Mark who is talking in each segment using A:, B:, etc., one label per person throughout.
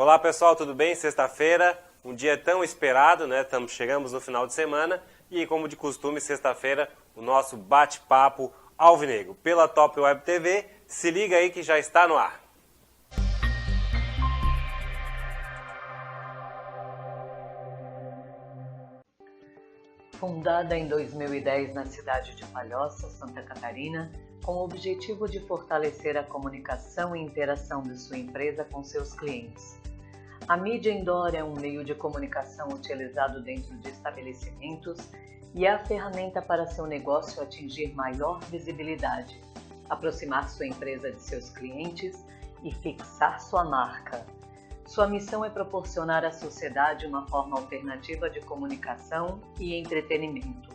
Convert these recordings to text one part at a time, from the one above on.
A: Olá pessoal, tudo bem? Sexta-feira, um dia tão esperado, né? Chegamos no final de semana e, como de costume, sexta-feira, o nosso bate-papo alvinegro pela Top Web TV. Se liga aí que já está no ar.
B: Fundada em 2010 na cidade de Palhoça, Santa Catarina, com o objetivo de fortalecer a comunicação e interação de sua empresa com seus clientes. A mídia indoor é um meio de comunicação utilizado dentro de estabelecimentos e é a ferramenta para seu negócio atingir maior visibilidade, aproximar sua empresa de seus clientes e fixar sua marca. Sua missão é proporcionar à sociedade uma forma alternativa de comunicação e entretenimento,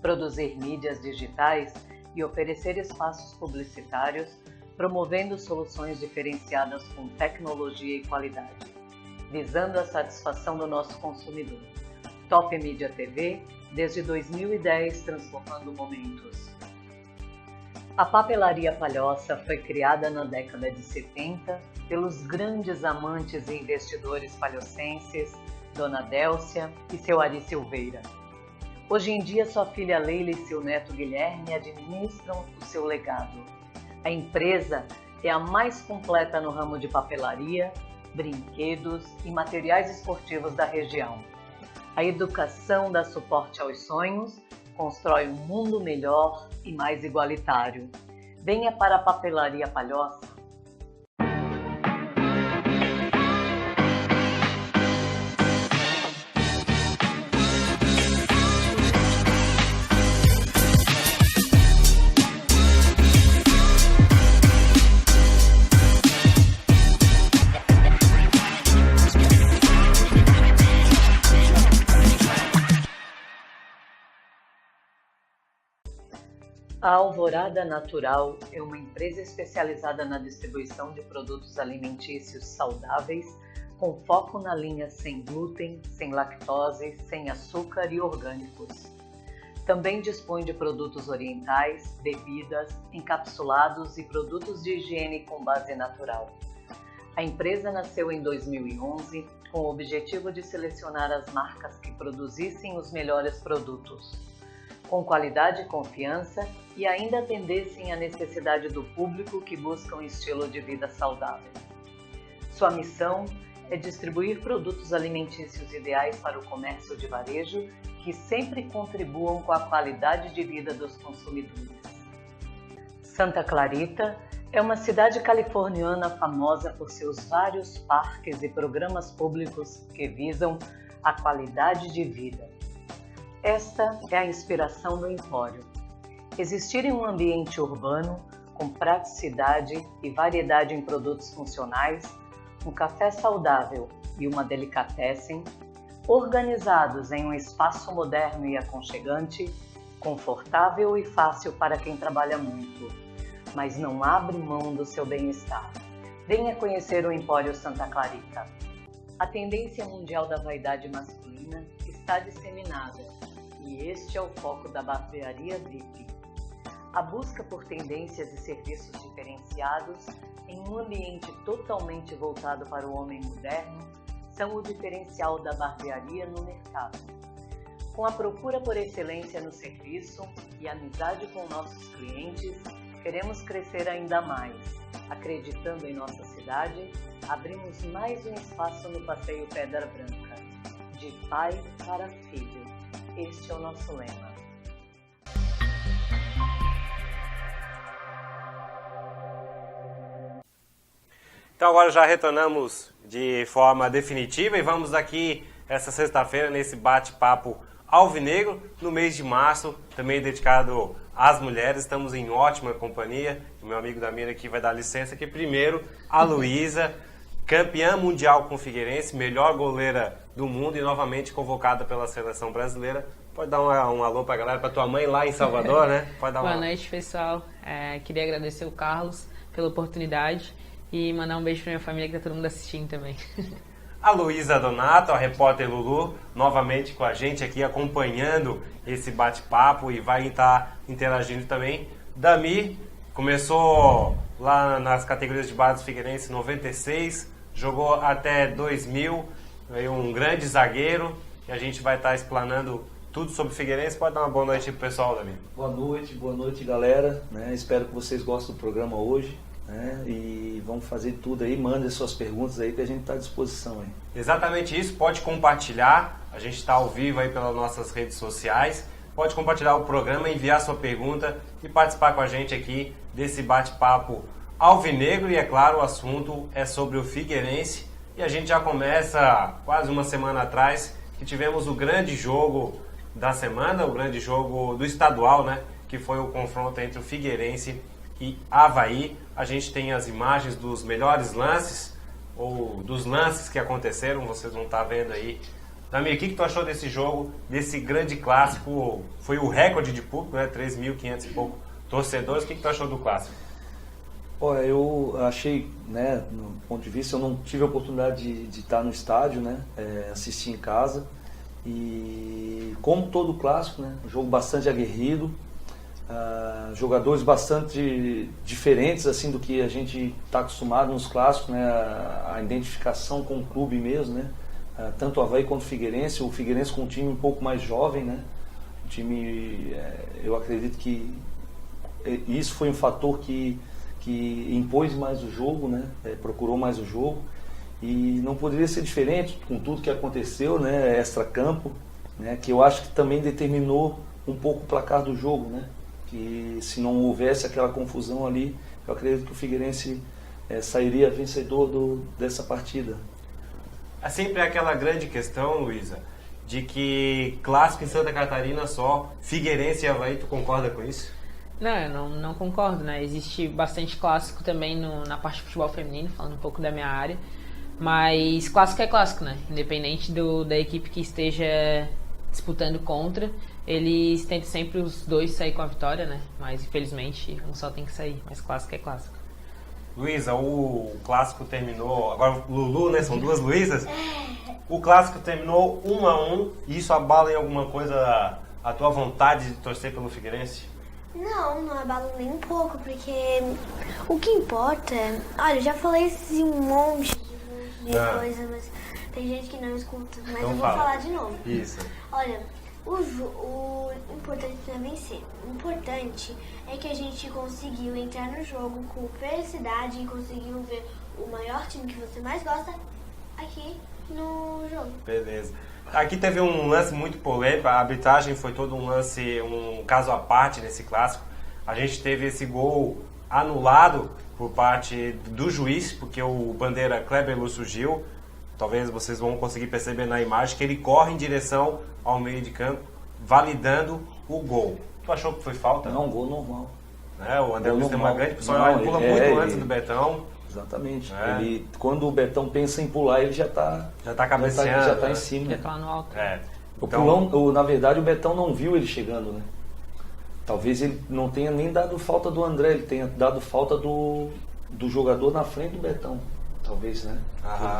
B: produzir mídias digitais e oferecer espaços publicitários, promovendo soluções diferenciadas com tecnologia e qualidade, visando a satisfação do nosso consumidor. Top Mídia TV, desde 2010, transformando momentos. A Papelaria Palhoça foi criada na década de 70 pelos grandes amantes e investidores palhocenses, Dona Délcia e seu Ari Silveira. Hoje em dia, sua filha Leila e seu neto Guilherme administram o seu legado. A empresa é a mais completa no ramo de papelaria, brinquedos e materiais esportivos da região. A educação dá suporte aos sonhos, constrói um mundo melhor e mais igualitário. Venha para a Papelaria Palhoça. A Alvorada Natural é uma empresa especializada na distribuição de produtos alimentícios saudáveis, com foco na linha sem glúten, sem lactose, sem açúcar e orgânicos. Também dispõe de produtos orientais, bebidas, encapsulados e produtos de higiene com base natural. A empresa nasceu em 2011 com o objetivo de selecionar as marcas que produzissem os melhores produtos, com qualidade e confiança, e ainda atendessem à necessidade do público que busca um estilo de vida saudável. Sua missão é distribuir produtos alimentícios ideais para o comércio de varejo que sempre contribuam com a qualidade de vida dos consumidores. Santa Clarita é uma cidade californiana famosa por seus vários parques e programas públicos que visam a qualidade de vida. Esta é a inspiração do Empório. Existir em um ambiente urbano, com praticidade e variedade em produtos funcionais, um café saudável e uma delicatessen, organizados em um espaço moderno e aconchegante, confortável e fácil para quem trabalha muito, mas não abre mão do seu bem-estar. Venha conhecer o Empório Santa Clarita. A tendência mundial da vaidade masculina está disseminada, e este é o foco da Barbearia VIP. A busca por tendências e serviços diferenciados em um ambiente totalmente voltado para o homem moderno são o diferencial da barbearia no mercado. Com a procura por excelência no serviço e amizade com nossos clientes, queremos crescer ainda mais. Acreditando em nossa cidade, abrimos mais um espaço no Passeio Pedra Branca, de pai para filho. Este é o nosso lema.
A: Então agora já retornamos de forma definitiva e vamos daqui essa sexta-feira nesse bate-papo alvinegro, no mês de março, também dedicado às mulheres. Estamos em ótima companhia. O meu amigo Damir aqui vai dar licença que primeiro a Luísa, campeã mundial com o Figueirense, melhor goleira do mundo e novamente convocada pela seleção brasileira. Pode dar um alô pra galera, pra tua mãe lá em Salvador, né? Pode dar
C: Boa noite, pessoal. Queria agradecer o Carlos pela oportunidade e mandar um beijo pra minha família, que tá todo mundo assistindo também.
A: A Luísa Donato, a repórter Lulu, novamente com a gente aqui acompanhando esse bate-papo e vai estar interagindo também. Damir começou lá nas categorias de base do Figueirense em 96, jogou até 2000, aí um grande zagueiro, e a gente vai estar explanando tudo sobre o Figueirense. Pode dar uma boa noite pro pessoal, Davi.
D: Boa noite, galera. Espero que vocês gostem do programa hoje, e vamos fazer tudo aí. Mandem suas perguntas aí que a gente está à disposição aí.
A: Exatamente isso, pode compartilhar. A gente está ao vivo aí pelas nossas redes sociais. Pode compartilhar o programa, enviar sua pergunta e participar com a gente aqui desse bate-papo alvinegro. E é claro, o assunto é sobre o Figueirense. E a gente já começa quase uma semana atrás, que tivemos o grande jogo da semana, o grande jogo do estadual, né? Que foi o confronto entre o Figueirense e Avaí. A gente tem as imagens dos melhores lances, ou dos lances que aconteceram, vocês vão estar vendo aí. Damir, o que tu achou desse jogo, desse grande clássico? Foi o recorde de público, né? 3.500 e pouco torcedores. O que tu achou do clássico?
D: Olha, eu achei, no ponto de vista, eu não tive a oportunidade de estar no estádio, assistir em casa. E como todo clássico, um jogo bastante aguerrido, jogadores bastante diferentes assim do que a gente está acostumado nos clássicos, a identificação com o clube mesmo, tanto o Avaí quanto o Figueirense com um time um pouco mais jovem, um time, eu acredito que isso foi um fator que impôs mais o jogo, procurou mais o jogo, e não poderia ser diferente com tudo que aconteceu, extra-campo, que eu acho que também determinou um pouco o placar do jogo, que se não houvesse aquela confusão ali, eu acredito que o Figueirense sairia vencedor dessa partida.
A: É sempre aquela grande questão, Luísa, de que clássico em Santa Catarina só, Figueirense e Avaí, tu concorda com isso?
C: Não, eu não concordo, Existe bastante clássico também na parte de futebol feminino, falando um pouco da minha área, mas clássico é clássico, Independente da equipe que esteja disputando contra, eles tentam sempre os dois sair com a vitória, Mas infelizmente um só tem que sair, mas clássico é clássico.
A: Luísa, o clássico terminou, agora Lulu, são duas Luísas. O clássico terminou 1-1, e isso abala em alguma coisa a tua vontade de torcer pelo Figueirense?
E: Não abala nem um pouco, porque o que importa é... Olha, eu já falei isso em um monte de coisa, mas tem gente que não escuta, mas então eu vou falar de novo.
A: Isso.
E: Olha, o importante não é vencer. O importante é que a gente conseguiu entrar no jogo com felicidade e conseguiu ver o maior time que você mais gosta aqui no jogo.
A: Beleza. Aqui teve um lance muito polêmico, a arbitragem foi todo um lance, um caso à parte nesse clássico. A gente teve esse gol anulado por parte do juiz, porque o bandeira Kleber Lúcio Gil, talvez vocês vão conseguir perceber na imagem, que ele corre em direção ao meio de campo, validando o gol. Tu achou que foi falta?
D: Não, gol normal.
A: O André Luiz tem uma grande posição, ele pula muito antes do Betão.
D: Exatamente. Ele, quando o Betão pensa em pular, ele já está
A: cabeceando,
D: já tá em cima.
C: Já tá lá no alto.
D: Então, na verdade, o Betão não viu ele chegando, Talvez ele não tenha nem dado falta do André, ele tenha dado falta do jogador na frente do Betão. Talvez,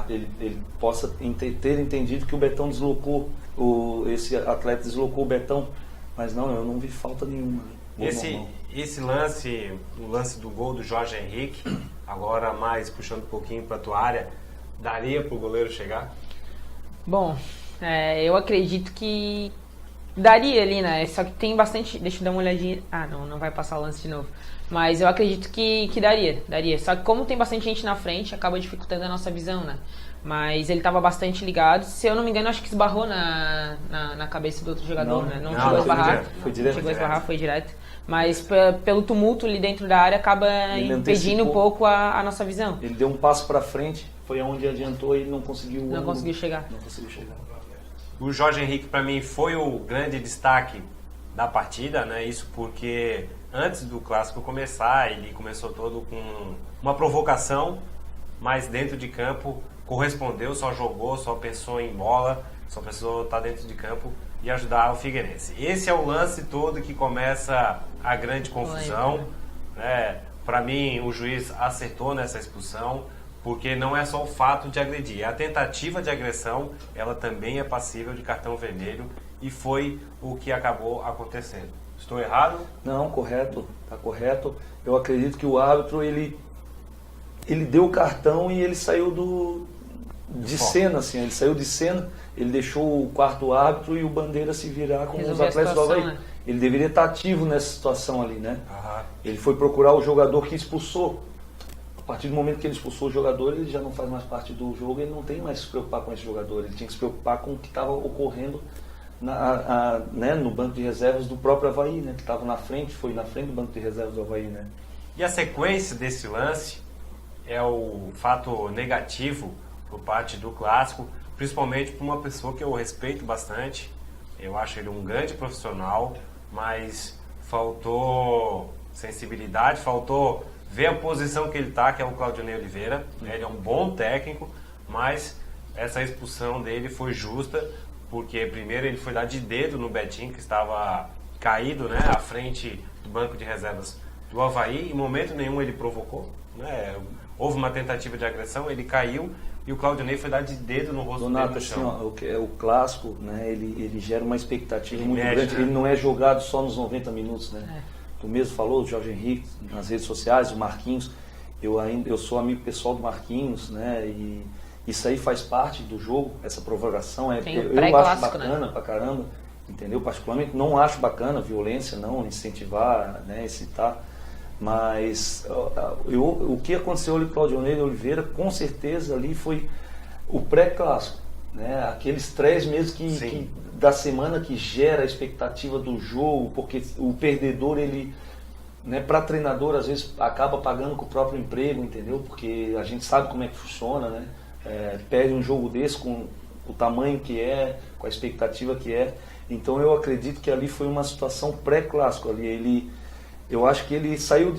D: Ele possa ter entendido que o Betão deslocou, esse atleta deslocou o Betão, mas não, eu não vi falta nenhuma.
A: Esse lance, o lance do gol do Jorge Henrique, agora mais puxando um pouquinho para a tua área, daria para o goleiro chegar?
C: Bom, eu acredito que daria ali, Só que tem bastante... Deixa eu dar uma olhadinha... não vai passar o lance de novo. Mas eu acredito que daria. Só que como tem bastante gente na frente, acaba dificultando a nossa visão, Mas ele estava bastante ligado. Se eu não me engano, acho que esbarrou na cabeça do outro jogador, Não chegou a esbarrar.
D: Foi direto.
C: Chegou a esbarrar, foi direto. Mas pelo tumulto ali dentro da área, acaba impedindo um pouco a nossa visão.
D: Ele deu um passo para frente, foi onde adiantou e ele não conseguiu
C: chegar.
D: Não conseguiu chegar.
A: O Jorge Henrique, para mim, foi o grande destaque da partida, Isso porque antes do clássico começar, ele começou todo com uma provocação, mas dentro de campo correspondeu, só jogou, só pensou em bola, só pensou estar dentro de campo e ajudar o Figueirense. Esse é o lance todo que começa a grande confusão. Para mim, o juiz acertou nessa expulsão, porque não é só o fato de agredir. A tentativa de agressão, ela também é passível de cartão vermelho, e foi o que acabou acontecendo. Estou errado?
D: Não, correto, está correto. Eu acredito que o árbitro, ele ele deu o cartão e ele saiu de cena, assim, ele saiu de cena, ele deixou o quarto árbitro e o Bandeira se virar com os atletas do Avaí. Né? Ele deveria estar ativo nessa situação ali, né? Ele foi procurar o jogador que expulsou. A partir do momento que ele expulsou o jogador, ele já não faz mais parte do jogo, ele não tem mais que se preocupar com esse jogador, ele tinha que se preocupar com o que estava ocorrendo né, no banco de reservas do próprio Avaí, né, que estava na frente, foi na frente do banco de reservas do Avaí. Né?
A: E a sequência desse lance é o fato negativo por parte do Clássico, principalmente por uma pessoa que eu respeito bastante, eu acho ele um grande profissional, mas faltou sensibilidade, faltou ver a posição que ele está, que é o Claudionei Oliveira. Ele é um bom técnico, mas essa expulsão dele foi justa, porque primeiro ele foi dar de dedo no Betinho, que estava caído, né, à frente do banco de reservas do Avaí. Em momento nenhum ele provocou, né? Houve uma tentativa de agressão, ele caiu e o Claudionei foi dar de dedo no rosto dele no chão.
D: Assim, o Clássico, né, ele gera uma expectativa
A: ele
D: muito
A: mexe,
D: grande.
A: né?
D: Ele não é jogado só nos 90 minutos, né? Tu mesmo falou, o Jorge Henrique, nas redes sociais, o Marquinhos. Eu sou amigo pessoal do Marquinhos, né? E isso aí faz parte do jogo, essa provocação. Eu acho bacana, né? Pra caramba, entendeu? Particularmente não acho bacana violência, não, incentivar, né, excitar. Mas o que aconteceu ali com o Claudionei Oliveira, com certeza ali foi o pré-clássico, né? Aqueles 3 meses da semana que gera a expectativa do jogo, porque o perdedor, ele, né, para treinador, às vezes acaba pagando com o próprio emprego, entendeu? Porque a gente sabe como é que funciona, né? Perde um jogo desse com o tamanho que é, com a expectativa que é. Então eu acredito que ali foi uma situação pré-clássico ali. Eu acho que ele saiu,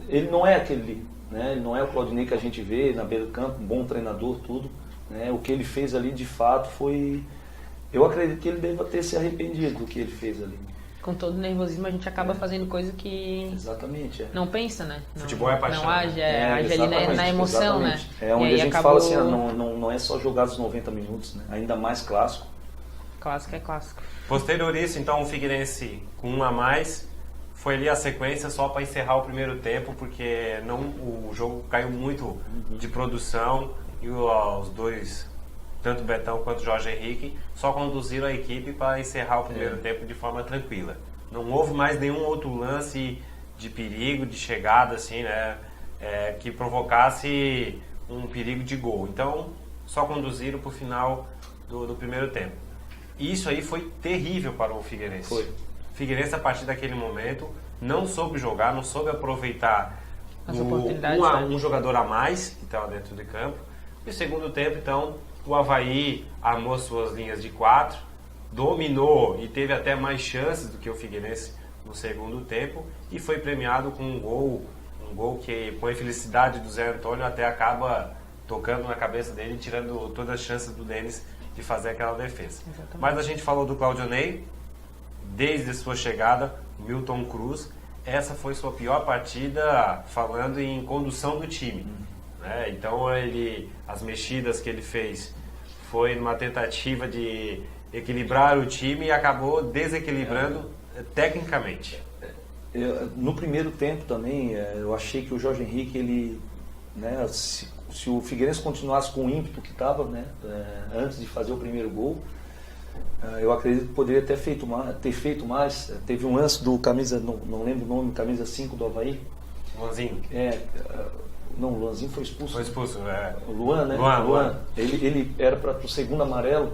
D: ele não é aquele, né? Ele não é o Claudionei que a gente vê na beira do campo, um bom treinador, tudo, né? O que ele fez ali de fato foi, eu acredito que ele deva ter se arrependido do que ele fez ali.
C: Com todo o nervosismo a gente acaba fazendo coisa que
D: exatamente,
C: não pensa, né?
A: Futebol é paixão.
C: Não age, age ali na emoção,
D: exatamente.
C: Né?
D: É onde a gente fala assim, não é só jogar os 90 minutos, né? Ainda mais clássico.
C: Clássico é clássico.
A: Posterior isso, então, o Figueirense com 1 a mais, foi ali a sequência só para encerrar o primeiro tempo, porque o jogo caiu muito de produção e os dois, tanto o Betão quanto o Jorge Henrique, só conduziram a equipe para encerrar o primeiro tempo de forma tranquila. Não houve mais nenhum outro lance de perigo, de chegada, assim, né, que provocasse um perigo de gol. Então, só conduziram para o final do primeiro tempo. E isso aí foi terrível para o Figueirense.
D: Foi.
A: O Figueirense, a partir daquele momento, não soube jogar, não soube aproveitar
C: as oportunidades,
A: um jogador a mais que estava dentro de campo. E no segundo tempo, então, o Avaí armou suas linhas de 4, dominou e teve até mais chances do que o Figueirense no segundo tempo e foi premiado com um gol que, com a infelicidade do Zé Antônio, até acaba tocando na cabeça dele e tirando todas as chances do Denis de fazer aquela defesa.
C: Exatamente.
A: Mas a gente falou do Claudionei, desde a sua chegada, Milton Cruz, essa foi sua pior partida falando em condução do time. Né? Então as mexidas que ele fez foi numa tentativa de equilibrar o time e acabou desequilibrando tecnicamente.
D: No primeiro tempo também, eu achei que o Jorge Henrique, ele, né, se o Figueirense continuasse com o ímpeto que estava, né, antes de fazer o primeiro gol, eu acredito que poderia ter feito mais. Teve um lance do camisa, não lembro o nome, camisa 5 do Avaí.
A: Luanzinho.
D: Não, o Luanzinho foi expulso.
A: Foi expulso,
D: O Luan, né?
A: Luan.
D: Ele era para o segundo amarelo.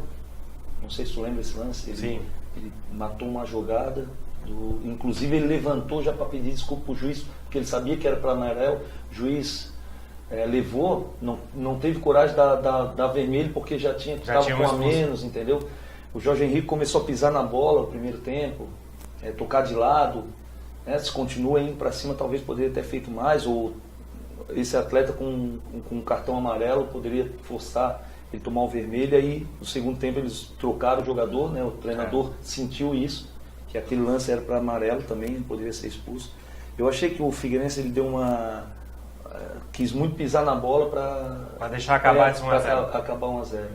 D: Não sei se tu lembra esse lance.
A: Sim.
D: Ele matou uma jogada. Inclusive ele levantou já para pedir desculpa pro juiz, porque ele sabia que era para amarelo. O juiz levou, não teve coragem de dar vermelho, porque já tinha com a menos, entendeu? O Jorge Henrique começou a pisar na bola no primeiro tempo, tocar de lado, né? Se continua indo para cima, talvez poderia ter feito mais, ou esse atleta com um cartão amarelo poderia forçar ele tomar o vermelho. Aí no segundo tempo eles trocaram o jogador, né? O treinador sentiu isso, que aquele lance era para amarelo também, poderia ser expulso. Eu achei que o Figueirense ele deu quis muito pisar na bola para
A: deixar acabar esse 1-0.
D: Acabar 1-0.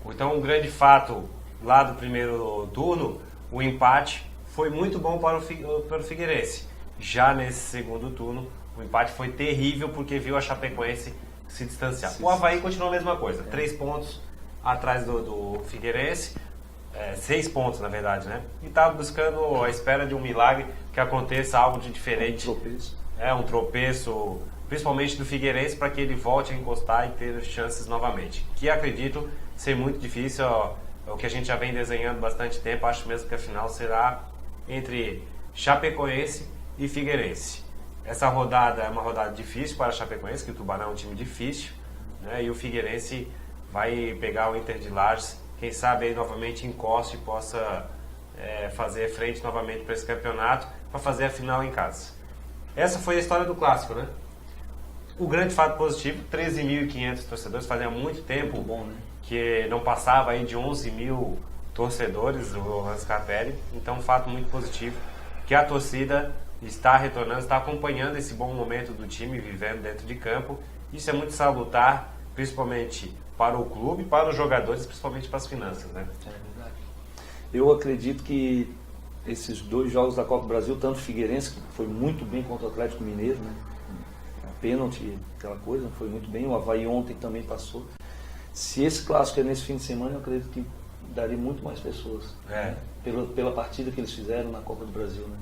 A: Então, um grande fato lá do primeiro turno, o empate foi muito bom para o Figueirense. Já nesse segundo turno, o O empate foi terrível porque viu a Chapecoense se distanciar. O Avaí continuou a mesma coisa, 3 pontos atrás do Figueirense, 6 pontos na verdade, né? E estava buscando a espera de um milagre, que aconteça algo de diferente.
D: Um tropeço.
A: Um tropeço, principalmente do Figueirense, para que ele volte a encostar e ter chances novamente. Que acredito ser muito difícil, é o que a gente já vem desenhando bastante tempo. Acho mesmo que a final será entre Chapecoense e Figueirense. Essa rodada é uma rodada difícil para a Chapecoense, que o Tubarão é um time difícil, né? E o Figueirense vai pegar o Inter de Lages, quem sabe aí novamente encoste e possa fazer frente novamente para esse campeonato, para fazer a final em casa. Essa foi a história do clássico, né? O grande fato positivo, 13.500 torcedores, fazia muito tempo
D: Muito bom, né?
A: que não passava aí de 11 mil torcedores o Hans Capelli, então um fato muito positivo, que a torcida está retornando, está acompanhando esse bom momento do time, vivendo dentro de campo. Isso é muito salutar, principalmente para o clube, para os jogadores, principalmente para as finanças, né?
D: É verdade. Eu acredito que esses 2 jogos da Copa do Brasil, tanto o Figueirense, que foi muito bem contra o Atlético Mineiro, né? A pênalti, aquela coisa, foi muito bem. O Avaí ontem também passou. Se esse clássico é nesse fim de semana, eu acredito que daria muito mais pessoas. Né? Pela partida que eles fizeram na Copa do Brasil, né?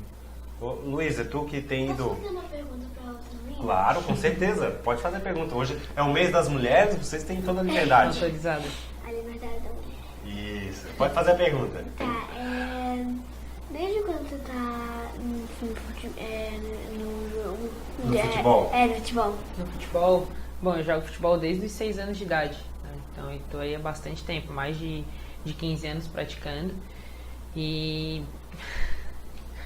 A: Ô, Luísa, tu que tem ido...
E: Posso fazer uma pergunta para ela também?
A: Claro, com certeza. Pode fazer pergunta. Hoje é o mês das mulheres, vocês têm toda a liberdade.
C: Autorizada.
E: A liberdade da mulher.
A: Isso. Pode fazer a pergunta.
E: Tá, desde quando você tá no
A: futebol?
E: No futebol.
C: No futebol, bom, eu jogo futebol desde os 6 anos de idade, né? Então eu estou aí há bastante tempo, mais de 15 anos praticando. E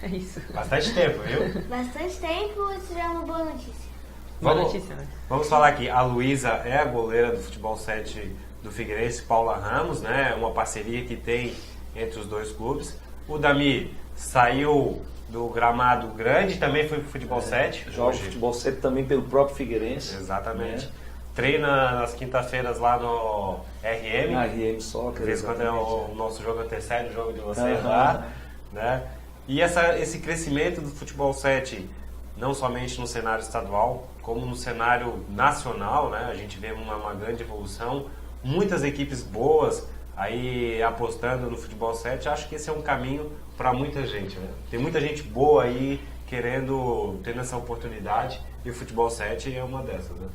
C: é isso.
A: Bastante tempo, viu?
E: Bastante tempo, isso já é uma boa notícia.
C: Boa notícia, né?
A: Vamos falar aqui, a Luísa é a goleira do futebol 7 do Figueirense, Paula Ramos, né? Uma parceria que tem entre os 2 clubes. O Dami saiu do Gramado Grande, também foi pro futebol 7.
D: Joga
A: hoje.
D: futebol 7 também pelo próprio Figueirense.
A: Exatamente.
D: Né?
A: Treina nas quintas-feiras lá no RM.
D: Na RM Soccer.
A: De vez em quando
D: exatamente.
A: o nosso jogo antecede o jogo de vocês lá, né? E esse crescimento do futebol 7, não somente no cenário estadual, como no cenário nacional, né? A gente vê uma grande evolução, muitas equipes boas aí apostando no futebol 7. Acho que esse é um caminho para muita gente, né? Tem muita gente boa aí querendo ter essa oportunidade, e o futebol 7 é uma dessas, né?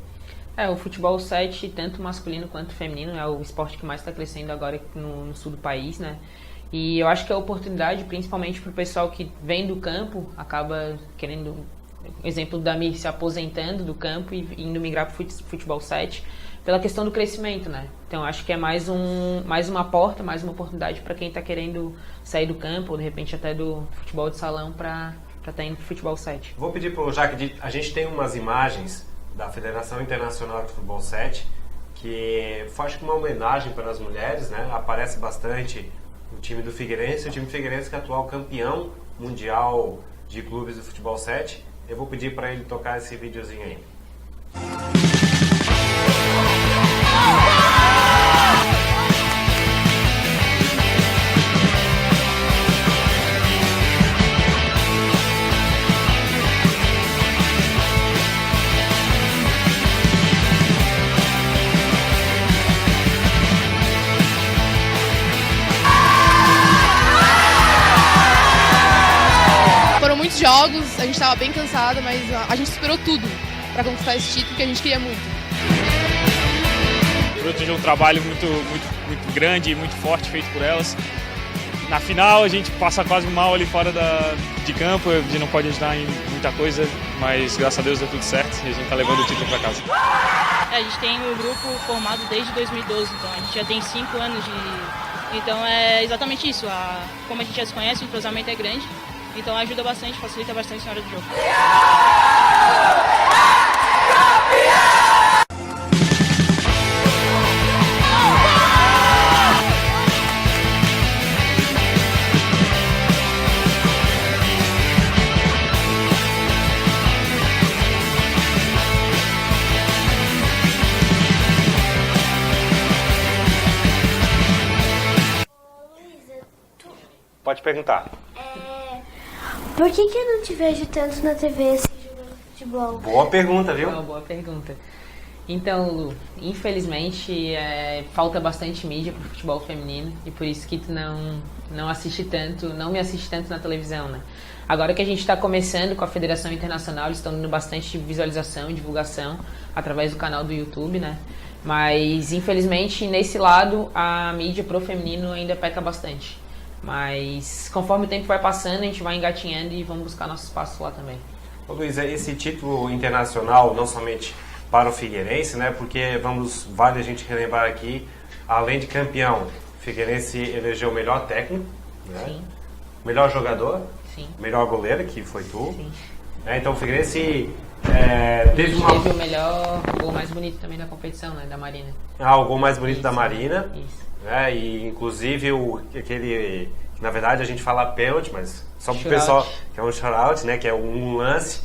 C: O futebol 7, tanto masculino quanto feminino, é o esporte que mais está crescendo agora no sul do país, né? E eu acho que é a oportunidade, principalmente para o pessoal que vem do campo, acaba querendo, exemplo do Dami, se aposentando do campo e indo migrar para o futebol 7, pela questão do crescimento, né? Então acho que é mais uma porta, mais uma oportunidade para quem está querendo sair do campo, ou de repente até do futebol de salão, para estar indo para o futebol 7.
A: Vou pedir para o Jaque, a gente tem umas imagens da Federação Internacional de Futebol 7, que foi, acho que, uma homenagem para as mulheres, né? Aparece bastante o time do Figueirense, que é atual campeão mundial de clubes do futebol 7. Eu vou pedir para ele tocar esse videozinho aí.
F: Foram muitos jogos, a gente estava bem cansada, mas a gente superou tudo para conquistar esse título que a gente queria muito.
G: Fruto de um trabalho muito grande e muito forte feito por elas. Na final a gente passa quase mal ali fora de campo, a gente não pode ajudar em muita coisa, mas graças a Deus deu tudo certo e a gente está levando o título para casa.
H: A gente tem o grupo formado desde 2012, então a gente já tem 5 anos de... Então é exatamente isso, como a gente já se conhece, o entrosamento é grande, então ajuda bastante, facilita bastante na hora do jogo.
E: Luísa,
A: Pode perguntar.
E: por que eu não te vejo tanto na TV assim, jogando futebol?
A: Boa pergunta, viu?
C: Uma boa pergunta. Então, Lu, infelizmente falta bastante mídia pro futebol feminino e por isso que tu não assiste tanto, não me assiste tanto na televisão, né? Agora que a gente está começando com a Federação Internacional, eles estão dando bastante visualização e divulgação através do canal do YouTube, né? Mas, infelizmente, nesse lado, a mídia pro feminino ainda peca bastante. Mas, conforme o tempo vai passando, a gente vai engatinhando e vamos buscar nosso espaço lá também.
A: Ô Luiz, esse título internacional, não somente para o Figueirense, né? Porque vale a gente relembrar aqui, além de campeão, o Figueirense elegeu o melhor técnico, né?
C: Sim.
A: Melhor jogador,
C: Sim.
A: melhor goleiro, que foi tu.
C: Sim.
A: Então o Figueirense
C: Teve o melhor gol mais bonito também da competição, né? Da Marina.
A: o gol mais bonito
C: Isso.
A: da Marina.
C: Isso.
A: E inclusive aquele, na verdade a gente fala pênalti, mas só pro
C: Shootout.
A: pessoal, que é um shootout, né? Que é um lance,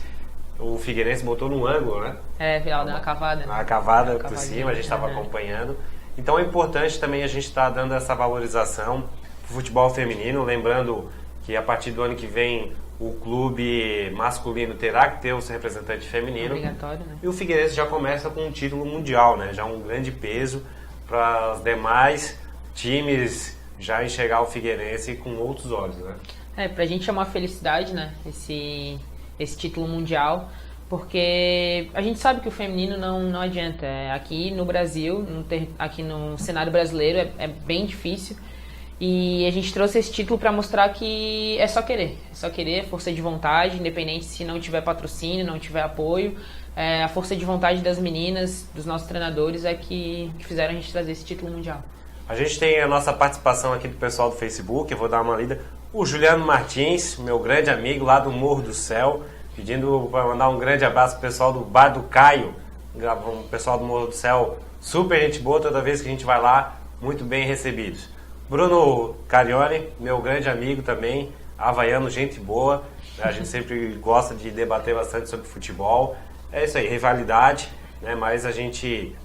A: o Figueirense botou no ângulo, né?
C: Final deu uma cavada, né?
A: Uma cavada
C: Uma
A: por
C: cavadinha.
A: cima, a gente estava
C: Uhum.
A: acompanhando. Então é importante também a gente estar dando essa valorização pro futebol feminino, lembrando que a partir do ano que vem o clube masculino terá que ter o seu representante feminino.
C: Obrigatório, né?
A: E o Figueirense já começa com um título mundial, né? Já um grande peso para os demais times já enxergar o Figueirense com outros olhos, né?
C: Pra gente é uma felicidade, né? Esse título mundial, porque a gente sabe que o feminino não adianta. Aqui no Brasil, aqui no cenário brasileiro, é bem difícil. E a gente trouxe esse título para mostrar que é só querer, força de vontade, independente se não tiver patrocínio, não tiver apoio. A força de vontade das meninas, dos nossos treinadores, é que fizeram a gente trazer esse título mundial.
A: A gente tem a nossa participação aqui do pessoal do Facebook, eu vou dar uma lida. O Juliano Martins, meu grande amigo lá do Morro do Céu, pedindo para mandar um grande abraço pro pessoal do Bar do Caio, o pessoal do Morro do Céu, super gente boa, toda vez que a gente vai lá, muito bem recebidos. Bruno Carione, meu grande amigo também, havaiano, gente boa, a gente sempre gosta de debater bastante sobre futebol, é isso aí, rivalidade, né? Mas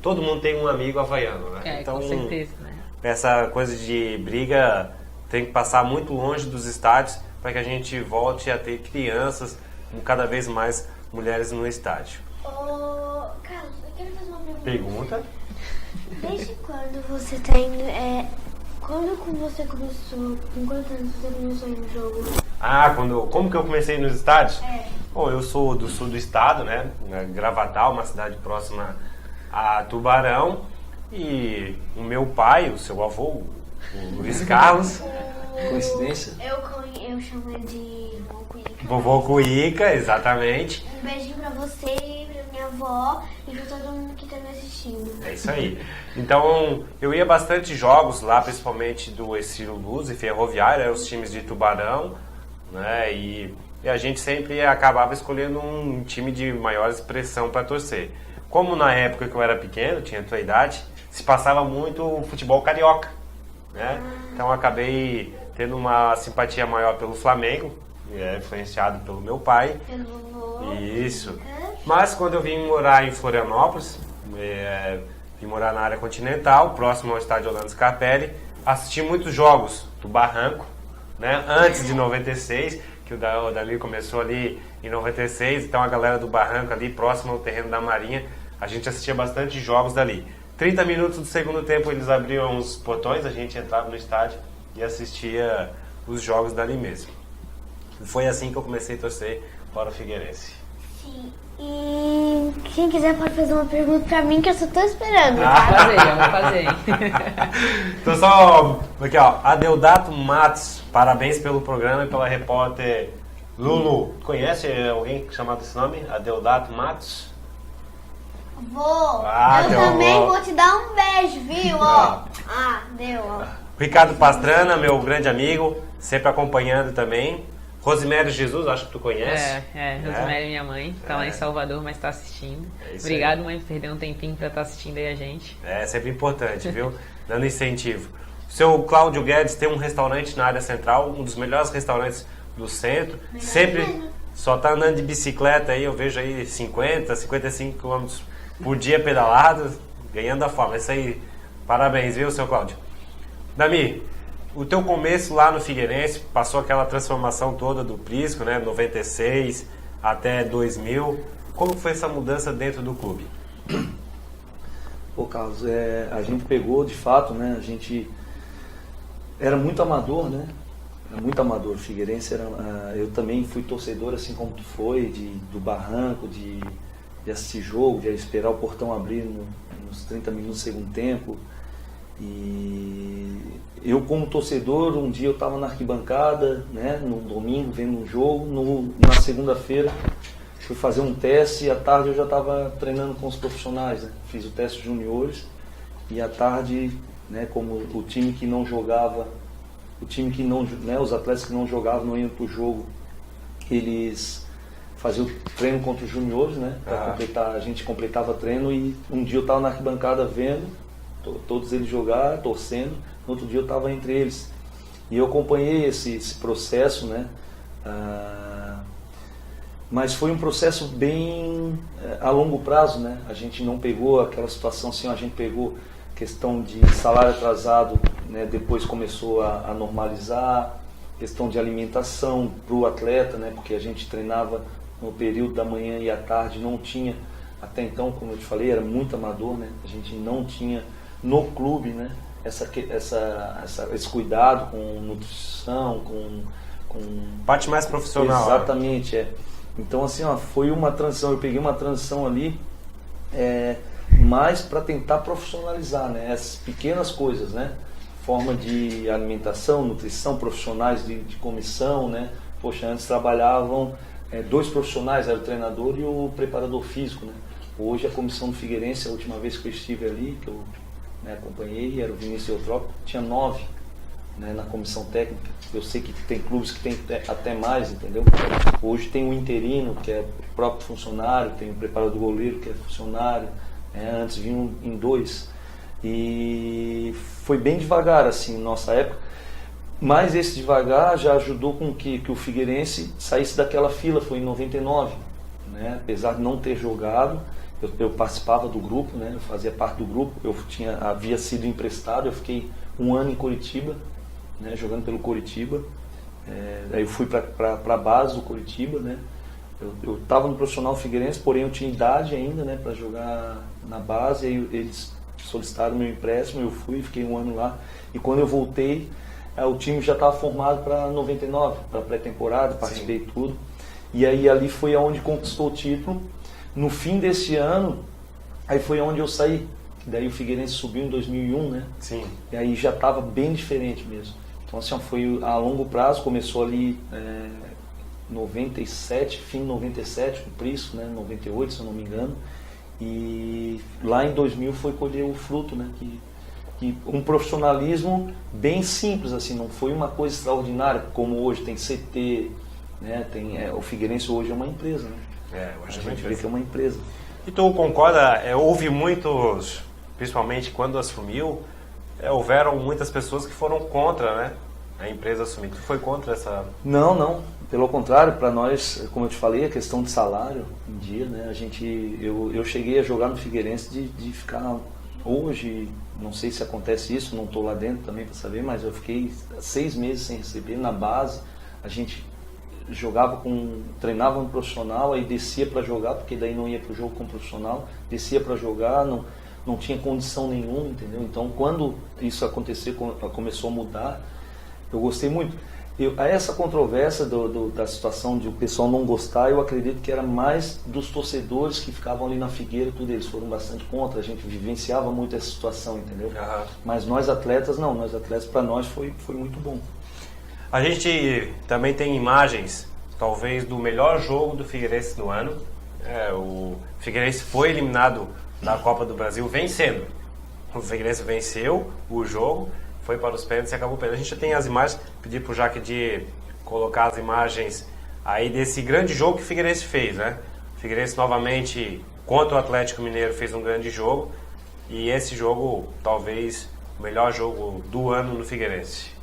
A: todo mundo tem um amigo havaiano, né?
C: Com certeza, né?
A: Essa coisa de briga tem que passar muito longe dos estádios para que a gente volte a ter crianças, cada vez mais mulheres no estádio.
E: Carlos, eu quero fazer uma pergunta.
A: Pergunta?
E: Desde quando você tá indo... Quando você começou... Com quantos anos você começou a ir no jogo?
A: Como que eu comecei nos estádios? Bom, eu sou do sul do estado, né? Gravatal, uma cidade próxima a Tubarão. E o meu pai, o seu avô, o Luiz Carlos.
D: Coincidência?
E: Eu chamo ele de Vovô Cuíca.
A: Vovô Cuíca, exatamente.
E: Um beijinho pra você e pra minha avó e pra todo mundo que tá me assistindo.
A: É isso aí. Então, eu ia bastante jogos lá, principalmente do Estilo Luz e Ferroviária, os times de Tubarão, né? E a gente sempre acabava escolhendo um time de maior expressão para torcer. Como na época que eu era pequeno, tinha a tua idade, se passava muito o futebol carioca, né? Então, eu acabei tendo uma simpatia maior pelo Flamengo, influenciado pelo meu pai.
E: Pelo vovô.
A: Isso. Mas quando eu vim morar em Florianópolis, vim morar na área continental, próximo ao estádio Orlando Scarpelli, assisti muitos jogos do Barranco, né? Antes de 96, que o Dali começou ali em 96, então a galera do Barranco ali, próximo ao terreno da Marinha, a gente assistia bastante jogos dali. 30 minutos do segundo tempo eles abriam os portões, a gente entrava no estádio e assistia os jogos dali mesmo. Foi assim que eu comecei a torcer para o Figueirense.
E: Sim. E quem quiser pode fazer uma pergunta pra mim que eu só tô esperando.
C: Vamos fazer.
A: Então só aqui, ó, Adeodato Matos, parabéns pelo programa e pela repórter Lulu. Conhece alguém chamado esse nome? Adeodato Matos?
E: Vou. Eu
A: teu
E: também
A: avô.
E: vou te dar um beijo, viu? Ó. Deu, ó.
A: Ricardo Pastrana, meu grande amigo, sempre acompanhando também. Rosemary Jesus, acho que tu conhece.
C: Rosemary é minha mãe, tá lá em Salvador, mas tá assistindo.
A: Isso
C: Obrigado,
A: aí.
C: mãe, por perder um tempinho pra estar assistindo aí a gente.
A: É sempre importante, viu? Dando incentivo. O seu Cláudio Guedes tem um restaurante na área central, um dos melhores restaurantes do centro. Sempre só tá andando de bicicleta aí, eu vejo aí 50, 55 km por dia pedalado, ganhando a forma. Isso aí, parabéns, viu, seu Cláudio? Dami, o teu começo lá no Figueirense, passou aquela transformação toda do Prisco, né, 96 até 2000. Como foi essa mudança dentro do clube?
D: Pô, Carlos, a gente pegou, de fato, né? A gente era muito amador, né? Era muito amador. O Figueirense era... eu também fui torcedor, assim como tu foi, do barranco, de assistir jogo, de esperar o portão abrir nos 30 minutos do segundo tempo. E eu, como torcedor, um dia eu estava na arquibancada, né? No domingo, vendo um jogo. Na segunda-feira, fui fazer um teste e à tarde eu já estava treinando com os profissionais, né? Fiz o teste juniores e à tarde, né, como o time que não jogava, os atletas que não jogavam, não iam para o jogo, eles faziam o treino contra os juniores, né? Para completar, a gente completava treino e um dia eu estava na arquibancada vendo todos eles jogar, torcendo, no outro dia eu estava entre eles. E eu acompanhei esse processo, né? Mas foi um processo bem a longo prazo, né? A gente não pegou aquela situação assim, a gente pegou questão de salário atrasado, né? Depois começou a normalizar, questão de alimentação para o atleta, né? Porque a gente treinava no período da manhã e à tarde, não tinha, até então, como eu te falei, era muito amador, né? A gente não tinha no clube, né? Esse cuidado com nutrição, com
A: parte mais profissional.
D: Exatamente, Então, assim, foi uma transição, eu peguei uma transição ali, mais para tentar profissionalizar, né? Essas pequenas coisas, né? Forma de alimentação, nutrição, profissionais de comissão, né? Poxa, antes trabalhavam 2 profissionais, era o treinador e o preparador físico, né? Hoje a comissão do Figueirense, a última vez que eu estive ali, que eu acompanhei, era o Vinícius Eutrópio, tinha 9, né, na comissão técnica. Eu sei que tem clubes que tem até mais, entendeu? Hoje tem o interino, que é o próprio funcionário, tem o preparador goleiro, que é funcionário, antes vinham em 2. E foi bem devagar, assim, nossa época. Mas esse devagar já ajudou com que o Figueirense saísse daquela fila, foi em 99, né? Apesar de não ter jogado, eu participava do grupo, né? Eu fazia parte do grupo, havia sido emprestado, eu fiquei 1 ano em Curitiba, né? Jogando pelo Curitiba, aí eu fui para a base do Curitiba, né? Eu estava no profissional Figueirense, porém eu tinha idade ainda, né, para jogar na base, aí eles solicitaram meu empréstimo, eu fui, fiquei 1 ano lá, e quando eu voltei, o time já estava formado para 99, para pré-temporada, participei de tudo, e aí ali foi onde conquistou o título. No fim desse ano, aí foi onde eu saí, que daí o Figueirense subiu em 2001, né?
A: Sim.
D: E aí já estava bem diferente mesmo. Então, assim, foi a longo prazo, começou ali 97, fim de 97, o Prisco, né? 98, se eu não me engano. E lá em 2000 foi colher o fruto, né? Que um profissionalismo bem simples, assim, não foi uma coisa extraordinária, como hoje tem CT, né? O Figueirense hoje é uma empresa, né?
A: Hoje
D: a gente vê que é uma empresa.
A: E tu concorda, houve muitos, principalmente quando assumiu, houveram muitas pessoas que foram contra, né, a empresa assumir. Tu foi contra essa...
D: Não. Pelo contrário, para nós, como eu te falei, a questão de salário em dia, né, eu cheguei a jogar no Figueirense de ficar... Hoje, não sei se acontece isso, não estou lá dentro também para saber, mas eu fiquei 6 meses sem receber na base. A gente treinava no profissional, aí descia para jogar, porque daí não ia para o jogo com o profissional, descia para jogar, não tinha condição nenhuma, entendeu? Então, quando isso aconteceu, começou a mudar, eu gostei muito. Essa controvérsia da situação de o pessoal não gostar, eu acredito que era mais dos torcedores que ficavam ali na Figueira, tudo, eles foram bastante contra, a gente vivenciava muito essa situação, entendeu?
A: Uhum.
D: Mas nós atletas, para nós foi muito bom.
A: A gente também tem imagens, talvez, do melhor jogo do Figueirense no ano. O Figueirense foi eliminado da Copa do Brasil vencendo. O Figueirense venceu o jogo, foi para os pênaltis e acabou perdendo. A gente já tem as imagens, pedir para o Jaque de colocar as imagens aí desse grande jogo que o Figueirense fez, né? O Figueirense novamente, contra o Atlético Mineiro, fez um grande jogo. E esse jogo, talvez, o melhor jogo do ano no Figueirense.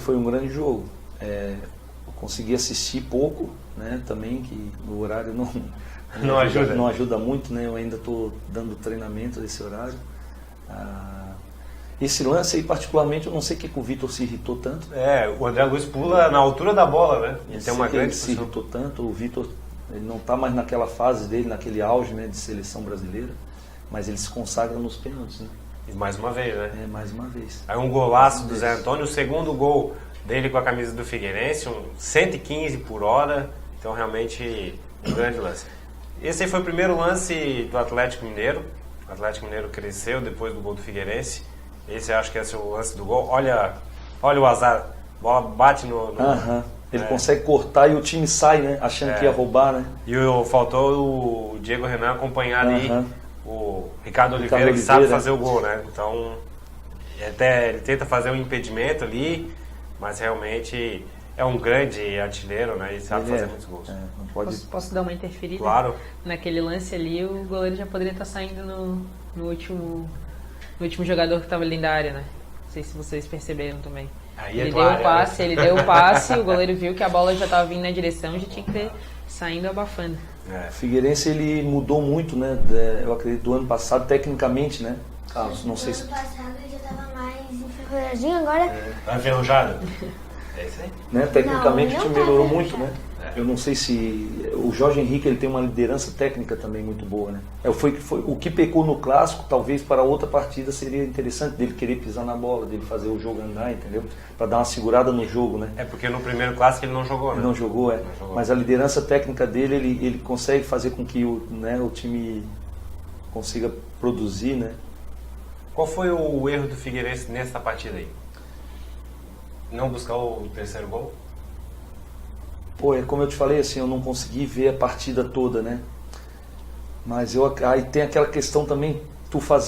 D: Foi um grande jogo. Eu consegui assistir pouco, né? Também, que o horário não ajuda muito, né? Eu ainda estou dando treinamento desse horário. Esse lance aí, particularmente, eu não sei o que o Vitor se irritou tanto.
A: O André Luiz pula na altura da bola, né? Ele tem uma grande
D: se irritou tanto, o Vitor Ele não está mais naquela fase dele, naquele auge, né, de seleção brasileira, mas ele se consagra nos pênaltis, né?
A: E mais uma vez, né?
D: Mais uma vez.
A: Aí um golaço do Zé Antônio, o segundo gol dele com a camisa do Figueirense, 115 por hora, então realmente um grande lance. Esse aí foi o primeiro lance do Atlético Mineiro. O Atlético Mineiro cresceu depois do gol do Figueirense. Esse eu acho que esse é o lance do gol. Olha o azar, a bola bate no...
D: Ele consegue cortar e o time sai, né? Achando que ia roubar, né?
A: E faltou o Diego Renan acompanhar ali o Ricardo Oliveira, que sabe fazer o gol, né? Então, até ele tenta fazer um impedimento ali, mas realmente é um grande artilheiro, né? E sabe fazer muitos gols.
C: Posso dar uma interferida?
A: Claro.
C: Naquele lance ali, o goleiro já poderia estar saindo no último jogador que estava ali da área, né? Não sei se vocês perceberam também. Ele deu o passe, o goleiro viu que a bola já estava vindo na direção e já tinha que ter saindo abafando.
D: O Figueirense, ele mudou muito, né? Eu acredito, do ano passado, tecnicamente, né? Carlos, não sei se...
E: No ano passado ele já estava mais enferrujadinho, agora...
A: Tá enferrujado? É isso aí.
D: Né? Tecnicamente
E: Não,
D: o time melhorou muito, né? Eu não sei se... O Jorge Henrique, ele tem uma liderança técnica também muito boa, né? O que pecou no Clássico, talvez para outra partida seria interessante dele querer pisar na bola, dele fazer o jogo andar, entendeu? Para dar uma segurada no jogo, né?
A: É porque no primeiro Clássico ele não jogou, né?
D: Ele não jogou, Não jogou. Mas a liderança técnica dele, ele consegue fazer com que o time consiga produzir, né?
A: Qual foi o erro do Figueirense nessa partida aí? Não buscar o terceiro gol?
D: Como eu te falei, assim, eu não consegui ver a partida toda, né? Mas aí tem aquela questão também,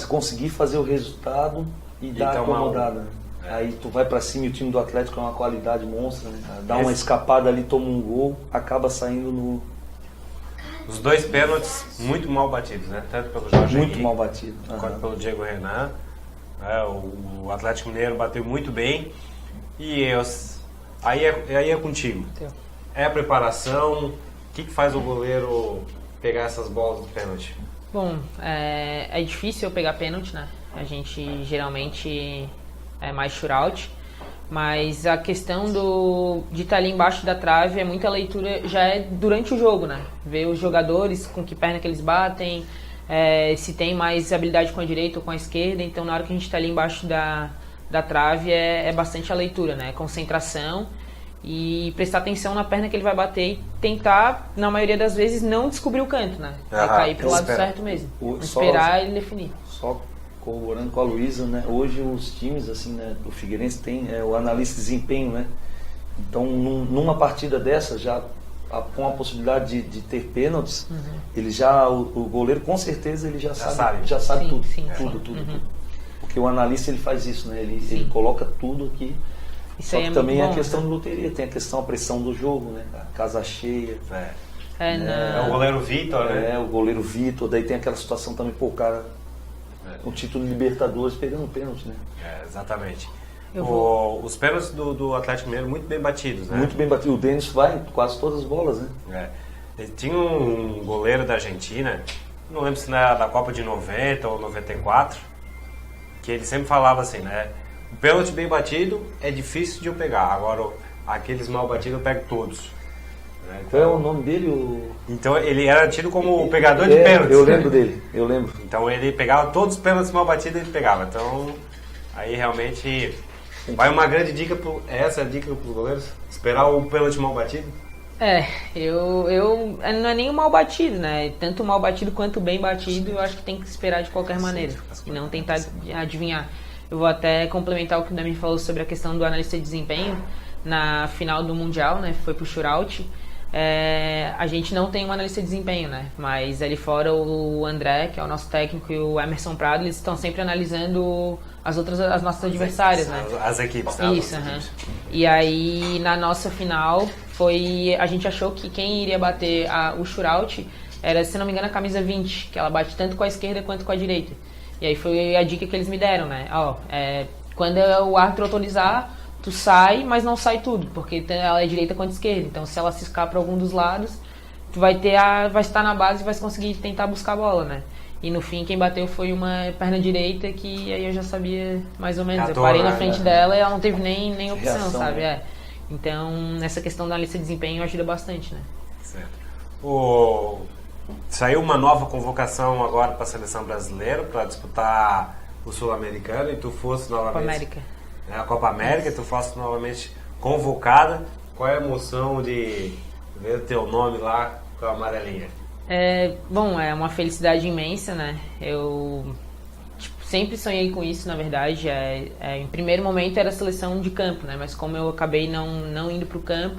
D: conseguir fazer o resultado e dar acomodada. Aí tu vai pra cima e o time do Atlético é uma qualidade monstra, né? Dá uma escapada ali, toma um gol, acaba saindo no...
A: Os dois pênaltis muito mal batidos, né? Tanto pelo Jorge
D: Muito
A: Henrique,
D: mal batido.
A: quanto pelo Diego Renan. O Atlético Mineiro bateu muito bem. E aí é contigo. É a preparação? O que faz o goleiro pegar essas bolas do pênalti?
C: Bom, é difícil eu pegar pênalti, né? A gente geralmente é mais shootout, mas a questão de estar ali embaixo da trave é muita leitura, já é durante o jogo, né? Ver os jogadores, com que perna que eles batem, se tem mais habilidade com a direita ou com a esquerda, então na hora que a gente está ali embaixo da trave é bastante a leitura, né? Concentração e prestar atenção na perna que ele vai bater e tentar, na maioria das vezes, não descobrir o canto, né? É cair pro lado certo mesmo. Esperar ele definir.
D: Só corroborando com a Luísa, né? Hoje os times, assim, né, do Figueirense tem o analista de desempenho, né? Então, numa partida dessa, já com a possibilidade de ter pênaltis, ele o goleiro com certeza ele já sabe
C: sim,
D: tudo,
C: sim,
D: tudo. Porque o analista ele faz isso, né? Ele coloca tudo aqui.
C: Isso
D: Só que também
C: bom,
D: a questão de loteria, tem a pressão do jogo, né? A casa cheia.
A: É o goleiro Vitor, né?
D: O goleiro Vitor, daí tem aquela situação também, o cara com o título de Libertadores pegando pênalti, né?
A: Exatamente. Os pênaltis do Atlético Mineiro muito bem batidos, né?
D: Muito bem batido. O Denis vai quase todas as bolas, né?
A: Ele tinha um goleiro da Argentina, não lembro se era da Copa de 90 ou 94, que ele sempre falava assim, né? O pênalti bem batido é difícil de eu pegar, agora aqueles mal batidos eu pego todos.
D: Né? Qual é o nome dele?
A: Então ele era tido como o pegador de pênaltis.
D: Eu lembro dele, eu lembro.
A: Então ele pegava todos os pênaltis mal batidos, ele pegava. Então aí realmente vai uma grande dica, essa é a dica para os goleiros? Esperar o pênalti mal batido?
C: Não é nem o mal batido, né? Tanto mal batido quanto bem batido, eu acho que tem que esperar de qualquer maneira. E não tentar adivinhar. Eu vou até complementar o que o Dami falou sobre a questão do analista de desempenho. Na final do Mundial, né? Foi pro shootout. A gente não tem um analista de desempenho, né? Mas ali fora o André, que é o nosso técnico, e o Emerson Prado, eles estão sempre analisando as nossas adversárias, né?
A: As equipes, né?
C: Isso, E aí na nossa final a gente achou que quem iria bater o shootout era, se não me engano, a camisa 20, que ela bate tanto com a esquerda quanto com a direita. E aí foi a dica que eles me deram, né? Quando o árbitro autorizar, tu sai, mas não sai tudo, porque ela é direita contra esquerda. Então, se ela ciscar para algum dos lados, tu vai estar na base e vai conseguir tentar buscar a bola, né? E no fim, quem bateu foi uma perna direita, que aí eu já sabia mais ou menos. Eu parei na frente dela e ela não teve nem opção, sabe? Então, nessa questão da lista de desempenho ajuda bastante, né?
A: Certo. Saiu uma nova convocação agora para a seleção brasileira para disputar o Sul-Americano e tu fosse novamente...
C: Copa América.
A: A Copa América, e tu fosse novamente convocada. Qual é a emoção de ver o teu nome lá com a amarelinha?
C: Bom, é uma felicidade imensa, né? Eu sempre sonhei com isso, na verdade. Em primeiro momento era a seleção de campo, né? Mas como eu acabei não indo para o campo,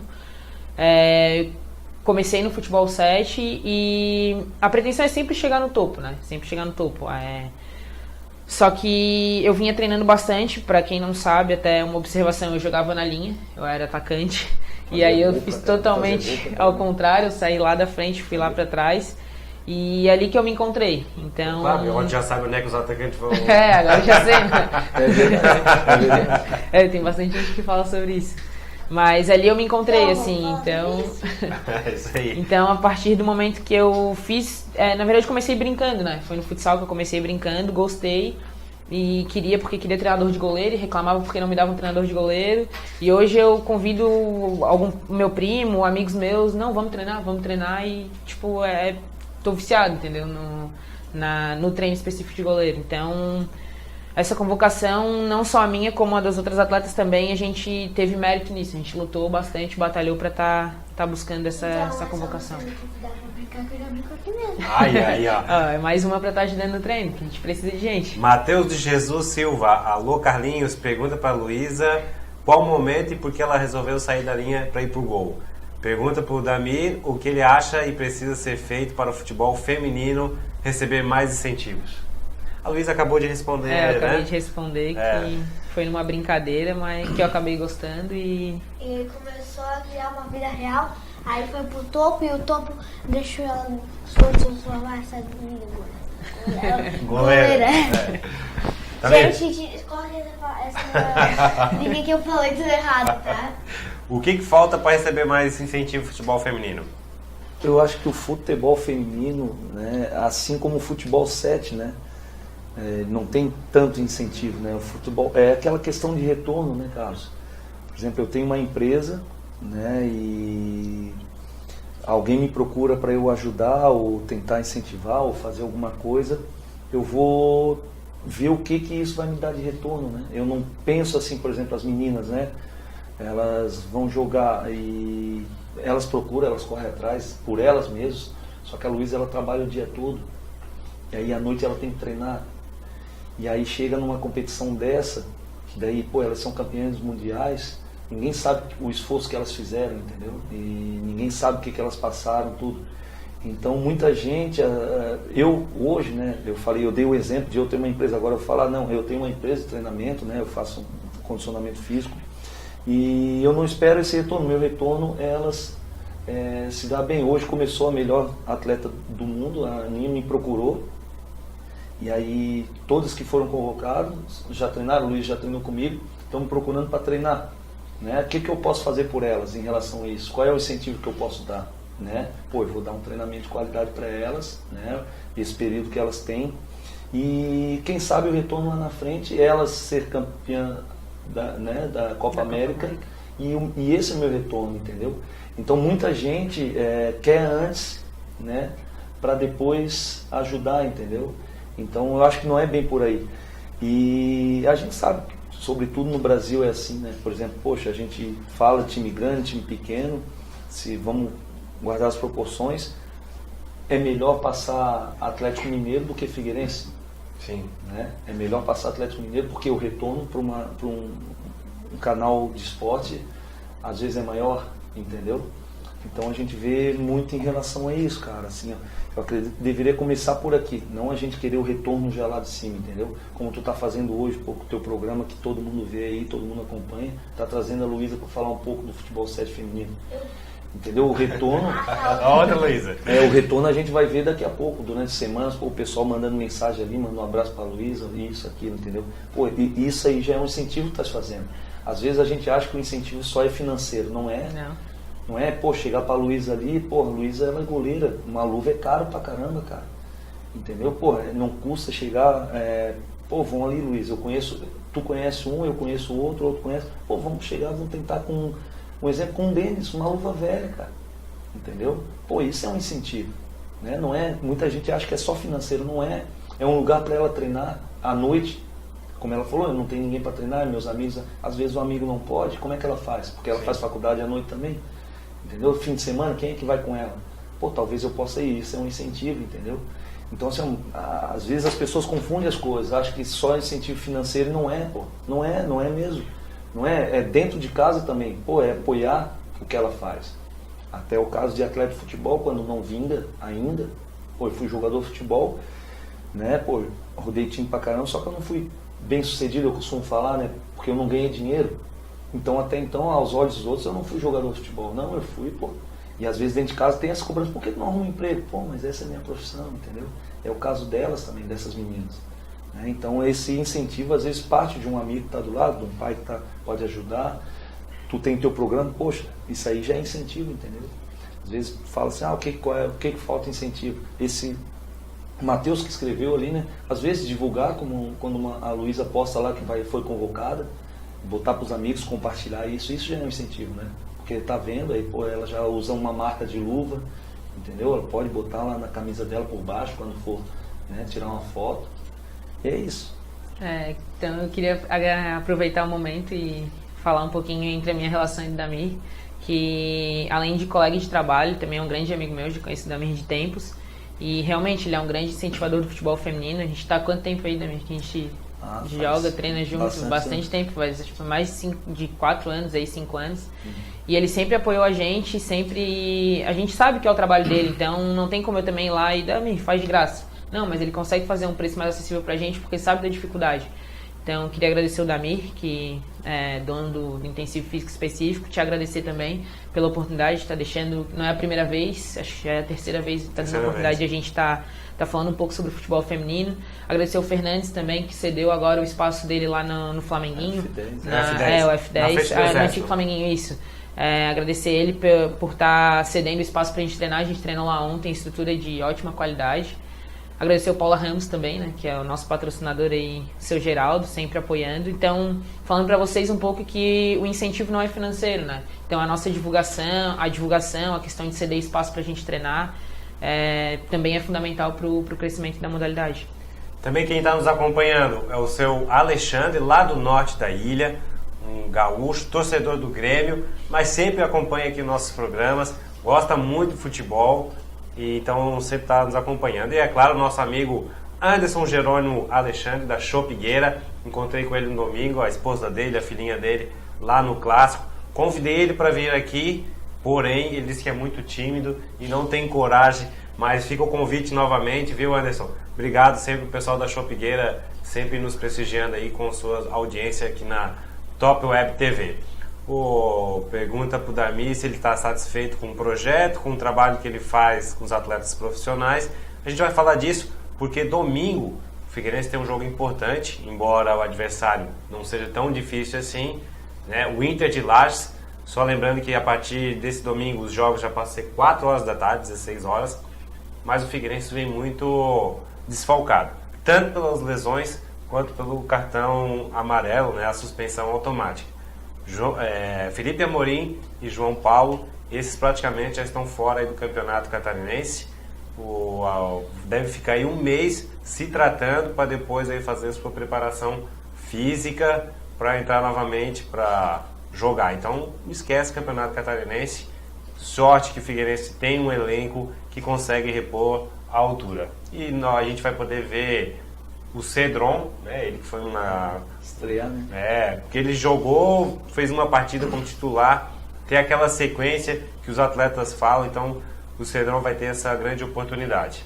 C: comecei no futebol 7 e a pretensão é sempre chegar no topo, né? Sempre chegar no topo. Só que eu vinha treinando bastante, pra quem não sabe, até uma observação, eu jogava na linha, eu era atacante, e aí eu fiz totalmente ao contrário, eu saí lá da frente, fui lá pra trás, e é ali que eu me encontrei. Então...
A: Claro, agora já sabe onde é que os atacantes vão...
C: agora eu já sei, né? Tem bastante gente que fala sobre isso. Mas ali eu me encontrei, assim, então...
A: Isso aí.
C: Então, a partir do momento que eu fiz... na verdade, comecei brincando, né? Foi no futsal que eu comecei brincando, gostei. E porque queria treinador de goleiro, e reclamava porque não me dava um treinador de goleiro. E hoje eu convido meu primo, amigos meus, não, vamos treinar. E, tipo, tô viciado, entendeu? No treino específico de goleiro. Então... Essa convocação, não só a minha, como a das outras atletas também, a gente teve mérito nisso. A gente lutou bastante, batalhou para tá buscando essa convocação.
A: Aí, ó.
C: É mais uma para estar ajudando no treino, que a gente precisa de gente.
A: Matheus de Jesus Silva. Alô, Carlinhos, pergunta para Luísa qual o momento e por que ela resolveu sair da linha para ir pro gol. Pergunta para o Damir o que ele acha e precisa ser feito para o futebol feminino receber mais incentivos. A Luísa acabou de responder,
C: eu acabei
A: né?
C: de responder que foi numa brincadeira, mas que eu acabei gostando e
E: começou a criar uma vida real, aí foi pro topo e o topo deixou ela transformar essa menina
A: goleira. Tá
E: gente, escolhe essa linha que eu falei tudo errado, tá?
A: O que falta para receber mais incentivo no futebol feminino?
D: Eu acho que o futebol feminino, né, assim como o futebol 7, né? Não tem tanto incentivo, né? O futebol é aquela questão de retorno, né, Carlos? Por exemplo, eu tenho uma empresa, né, e alguém me procura para eu ajudar ou tentar incentivar ou fazer alguma coisa, eu vou ver o que isso vai me dar de retorno, né? Eu não penso assim, por exemplo, as meninas, né? Elas vão jogar e elas procuram, elas correm atrás por elas mesmas, só que a Luísa, ela trabalha o dia todo, e aí à noite ela tem que treinar. E aí chega numa competição dessa, que daí, elas são campeãs mundiais, ninguém sabe o esforço que elas fizeram, entendeu? E ninguém sabe o que elas passaram, tudo. Então, muita gente, eu hoje, né, eu dei o exemplo de eu ter uma empresa, agora eu falo, não, eu tenho uma empresa de treinamento, né, eu faço um condicionamento físico, e eu não espero esse retorno, meu retorno é elas se dar bem. Hoje começou a melhor atleta do mundo, a Aninha me procurou, e aí todas que foram convocadas já treinaram, o Luiz já treinou comigo, estão me procurando para treinar, né? O que eu posso fazer por elas em relação a isso? Qual é o incentivo que eu posso dar, né? Eu vou dar um treinamento de qualidade para elas, né? Esse período que elas têm, e quem sabe o retorno lá na frente, elas ser campeã da Copa América, e esse é o meu retorno, entendeu? Então muita gente quer antes, né, para depois ajudar, entendeu? Então eu acho que não é bem por aí. E a gente sabe que, sobretudo no Brasil, é assim, né? Por exemplo, a gente fala time grande, time pequeno, se vamos guardar as proporções, é melhor passar Atlético Mineiro do que Figueirense.
A: Sim.
D: Né? É melhor passar Atlético Mineiro porque o retorno para um canal de esporte às vezes é maior, entendeu? Então a gente vê muito em relação a isso, cara. Assim, eu acredito que deveria começar por aqui, não a gente querer o retorno já lá de cima, entendeu? Como tu tá fazendo hoje, o teu programa que todo mundo vê aí, todo mundo acompanha, tá trazendo a Luísa para falar um pouco do futebol 7 feminino. Entendeu? O retorno.
A: Olha, Luísa.
D: O retorno a gente vai ver daqui a pouco, durante semanas, o pessoal mandando mensagem ali, mandando um abraço para a Luísa, isso, aquilo, entendeu? Isso aí já é um incentivo que tá se fazendo. Às vezes a gente acha que o incentivo só é financeiro, não é? Não é, chegar pra Luísa ali, a Luísa, ela é goleira, uma luva é caro pra caramba, cara. Entendeu? Não custa chegar, vão ali, Luísa, tu conhece um, eu conheço outro conhece, vamos chegar, vamos tentar com um exemplo com um Denis, uma luva velha, cara. entendeu? Pô, isso é um incentivo, né? Não é, muita gente acha que é só financeiro, não é. É um lugar para ela treinar à noite, como ela falou, eu não tenho ninguém para treinar, meus amigos, às vezes o amigo não pode, como é que ela faz? Porque ela faz faculdade à noite também, entendeu? Fim de semana, quem é que vai com ela? Pô, talvez eu possa ir, isso é um incentivo, entendeu? Então, assim, às vezes as pessoas confundem as coisas, acham que só incentivo financeiro não é, pô, não é mesmo. Não é, é dentro de casa também, pô, é apoiar o que ela faz. Até o caso de atleta de futebol, quando não vinga ainda, pô, eu fui jogador de futebol, né, pô, rodei time pra caramba, só que eu não fui bem sucedido, eu costumo falar, né, porque eu não ganhei dinheiro. Então, até então, aos olhos dos outros, eu não fui jogador de futebol, não, eu fui, pô. E às vezes dentro de casa tem essa cobrança, por que tu não arruma um emprego? Pô, mas essa é a minha profissão, entendeu? É o caso delas também, dessas meninas. Né? Então esse incentivo às vezes parte de um amigo que está do lado, de um pai que pode ajudar. Tu tem teu programa, poxa, isso aí já é incentivo, entendeu? Às vezes fala assim, o que falta incentivo? Esse Matheus que escreveu ali, né? Às vezes divulgar, como quando a Luísa posta lá que foi convocada, botar para os amigos, compartilhar isso já é um incentivo, né? Porque tá vendo, aí pô, ela já usa uma marca de luva, entendeu? Ela pode botar lá na camisa dela por baixo quando for, né, tirar uma foto. E é isso.
C: Então eu queria aproveitar o momento e falar um pouquinho entre a minha relação e o Damir, que além de colega de trabalho, também é um grande amigo meu, já conheço o Damir de tempos, e realmente ele é um grande incentivador do futebol feminino. A gente tá há quanto tempo aí, Damir, que a gente joga, treina junto? Bastante tempo, faz mais de 4 anos, aí 5 anos. E ele sempre apoiou a gente, a gente sabe que é o trabalho dele, então não tem como eu também ir lá e Damir, faz de graça. Não, mas ele consegue fazer um preço mais acessível pra gente porque sabe da dificuldade. Então, eu queria agradecer o Damir, que é dono do Intensivo Físico Específico, te agradecer também pela oportunidade de estar deixando, não é a primeira vez, acho que já é a terceira vez que está dando a oportunidade de a gente estar falando um pouco sobre o futebol feminino. Agradecer o Fernandes também, que cedeu agora o espaço dele lá no Flamenguinho. O F10, no antigo Flamenguinho, isso. Agradecer ele por estar cedendo o espaço para a gente treinou lá ontem, estrutura de ótima qualidade. Agradecer o Paula Ramos também, né, que é o nosso patrocinador aí, seu Geraldo, sempre apoiando. Então, falando para vocês um pouco que o incentivo não é financeiro, né? Então, a nossa divulgação, a questão de ceder espaço para a gente treinar, também é fundamental para o crescimento da modalidade.
A: Também quem está nos acompanhando é o seu Alexandre, lá do norte da ilha, um gaúcho, torcedor do Grêmio, mas sempre acompanha aqui nossos programas, gosta muito de futebol, e então sempre está nos acompanhando. E é claro, nosso amigo Anderson Jerônimo Alexandre, da Chopigueira, encontrei com ele no domingo, a esposa dele, a filhinha dele, lá no Clássico. Convidei ele para vir aqui, porém ele disse que é muito tímido e não tem coragem, mas fica o convite novamente, viu, Anderson? Obrigado sempre o pessoal da Chopigueira, sempre nos prestigiando aí com sua audiência aqui na Top Web TV. Pergunta para o Damir se ele está satisfeito com o projeto, com o trabalho que ele faz com os atletas profissionais. A gente vai falar disso porque domingo o Figueirense tem um jogo importante, embora o adversário não seja tão difícil assim, né? O Inter de Lages, só lembrando que a partir desse domingo os jogos já passam a ser 4 horas da tarde, 16 horas, mas o Figueirense vem muito desfalcado, tanto pelas lesões quanto pelo cartão amarelo, né? A suspensão automática. Felipe Amorim e João Paulo, esses praticamente já estão fora aí do campeonato catarinense. Deve ficar aí um mês se tratando para depois aí fazer sua preparação física para entrar novamente para jogar. Então esquece o campeonato catarinense. Sorte que o Figueirense tem um elenco que consegue repor a altura. E a gente vai poder ver o Cedron, né, ele que foi
D: estrear, né?
A: Porque ele jogou, fez uma partida como titular, tem aquela sequência que os atletas falam, então o Cedron vai ter essa grande oportunidade.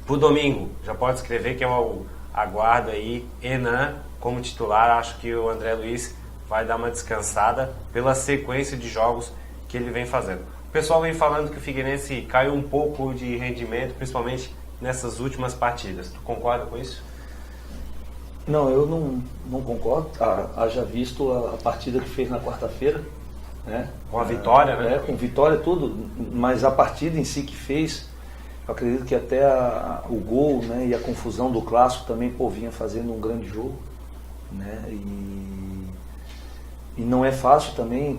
A: Pro domingo, já pode escrever que eu aguardo aí Enan como titular. Acho que o André Luiz vai dar uma descansada pela sequência de jogos que ele vem fazendo. O pessoal vem falando que o Figueirense caiu um pouco de rendimento, principalmente nessas últimas partidas. Tu concorda com isso?
D: Não, eu não concordo. Haja visto a partida que fez na quarta-feira, né?
A: Com a vitória, né?
D: Com vitória tudo, mas a partida em si que fez, eu acredito que até o gol, né, e a confusão do Clássico também, vinha fazendo um grande jogo, né? E não é fácil também.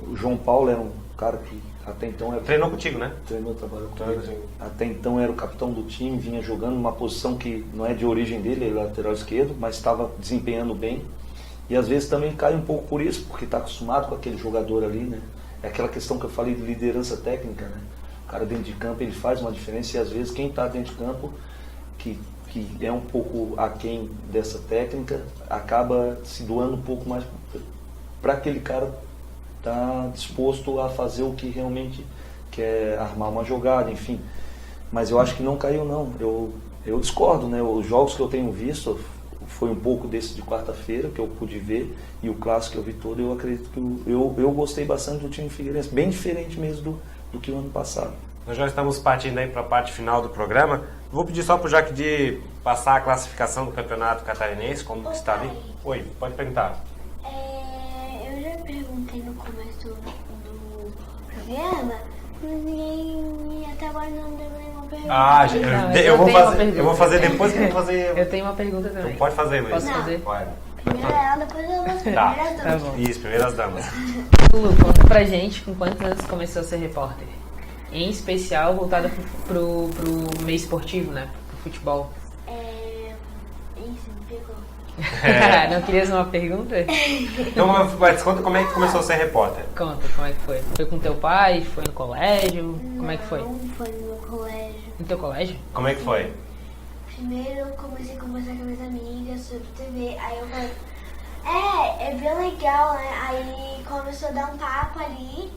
D: O João Paulo era um cara que Até então era...
A: Treinou contigo, né?
D: Treinou, trabalhou
A: Treinou
D: comigo.
A: contigo.
D: Até então era o capitão do time, vinha jogando numa posição que não é de origem dele, ele é lateral esquerdo, mas estava desempenhando bem. E às vezes também cai um pouco por isso, porque está acostumado com aquele jogador ali, né? É aquela questão que eu falei de liderança técnica, né? O cara dentro de campo, ele faz uma diferença e às vezes quem está dentro de campo, que é um pouco aquém dessa técnica, acaba se doando um pouco mais para aquele cara estar disposto a fazer o que realmente quer, armar uma jogada, enfim. Mas eu acho que não caiu, não. Eu discordo, né? Os jogos que eu tenho visto, foi um pouco desse de quarta-feira que eu pude ver, e o clássico que eu vi todo, eu acredito que eu gostei bastante do time Figueirense, bem diferente mesmo do que o ano passado.
A: Nós já estamos partindo aí para a parte final do programa. Vou pedir só para o Jaque de passar a classificação do Campeonato Catarinense, como que está ali. Oi, pode perguntar.
E: Eu já perguntei no começo do programa, mas ninguém até agora não deu nenhuma pergunta.
A: Eu vou fazer depois que eu vou fazer.
C: Eu tenho uma pergunta também.
A: Pode fazer, Luiz.
C: Posso fazer?
A: Pode.
E: Primeiro ela, depois eu vou
A: Tá.
E: primeiras
C: Tá
E: duas.
C: bom.
A: Isso, primeiras damas.
C: Lu, conta pra gente com quantos anos começou a ser repórter. Em especial voltada pro meio esportivo, né? Pro futebol.
E: Isso, me pegou.
C: Não querias uma pergunta?
A: Então, mas conta como é que começou a ser repórter.
C: Conta, como é que foi? Foi com teu pai? Foi no colégio? Como é que foi?
E: Não foi no meu colégio.
C: No teu colégio?
A: Como é que foi?
E: Primeiro eu comecei a conversar com minhas amigas sobre TV, aí eu falei, é bem legal, né? Aí começou a dar um papo ali,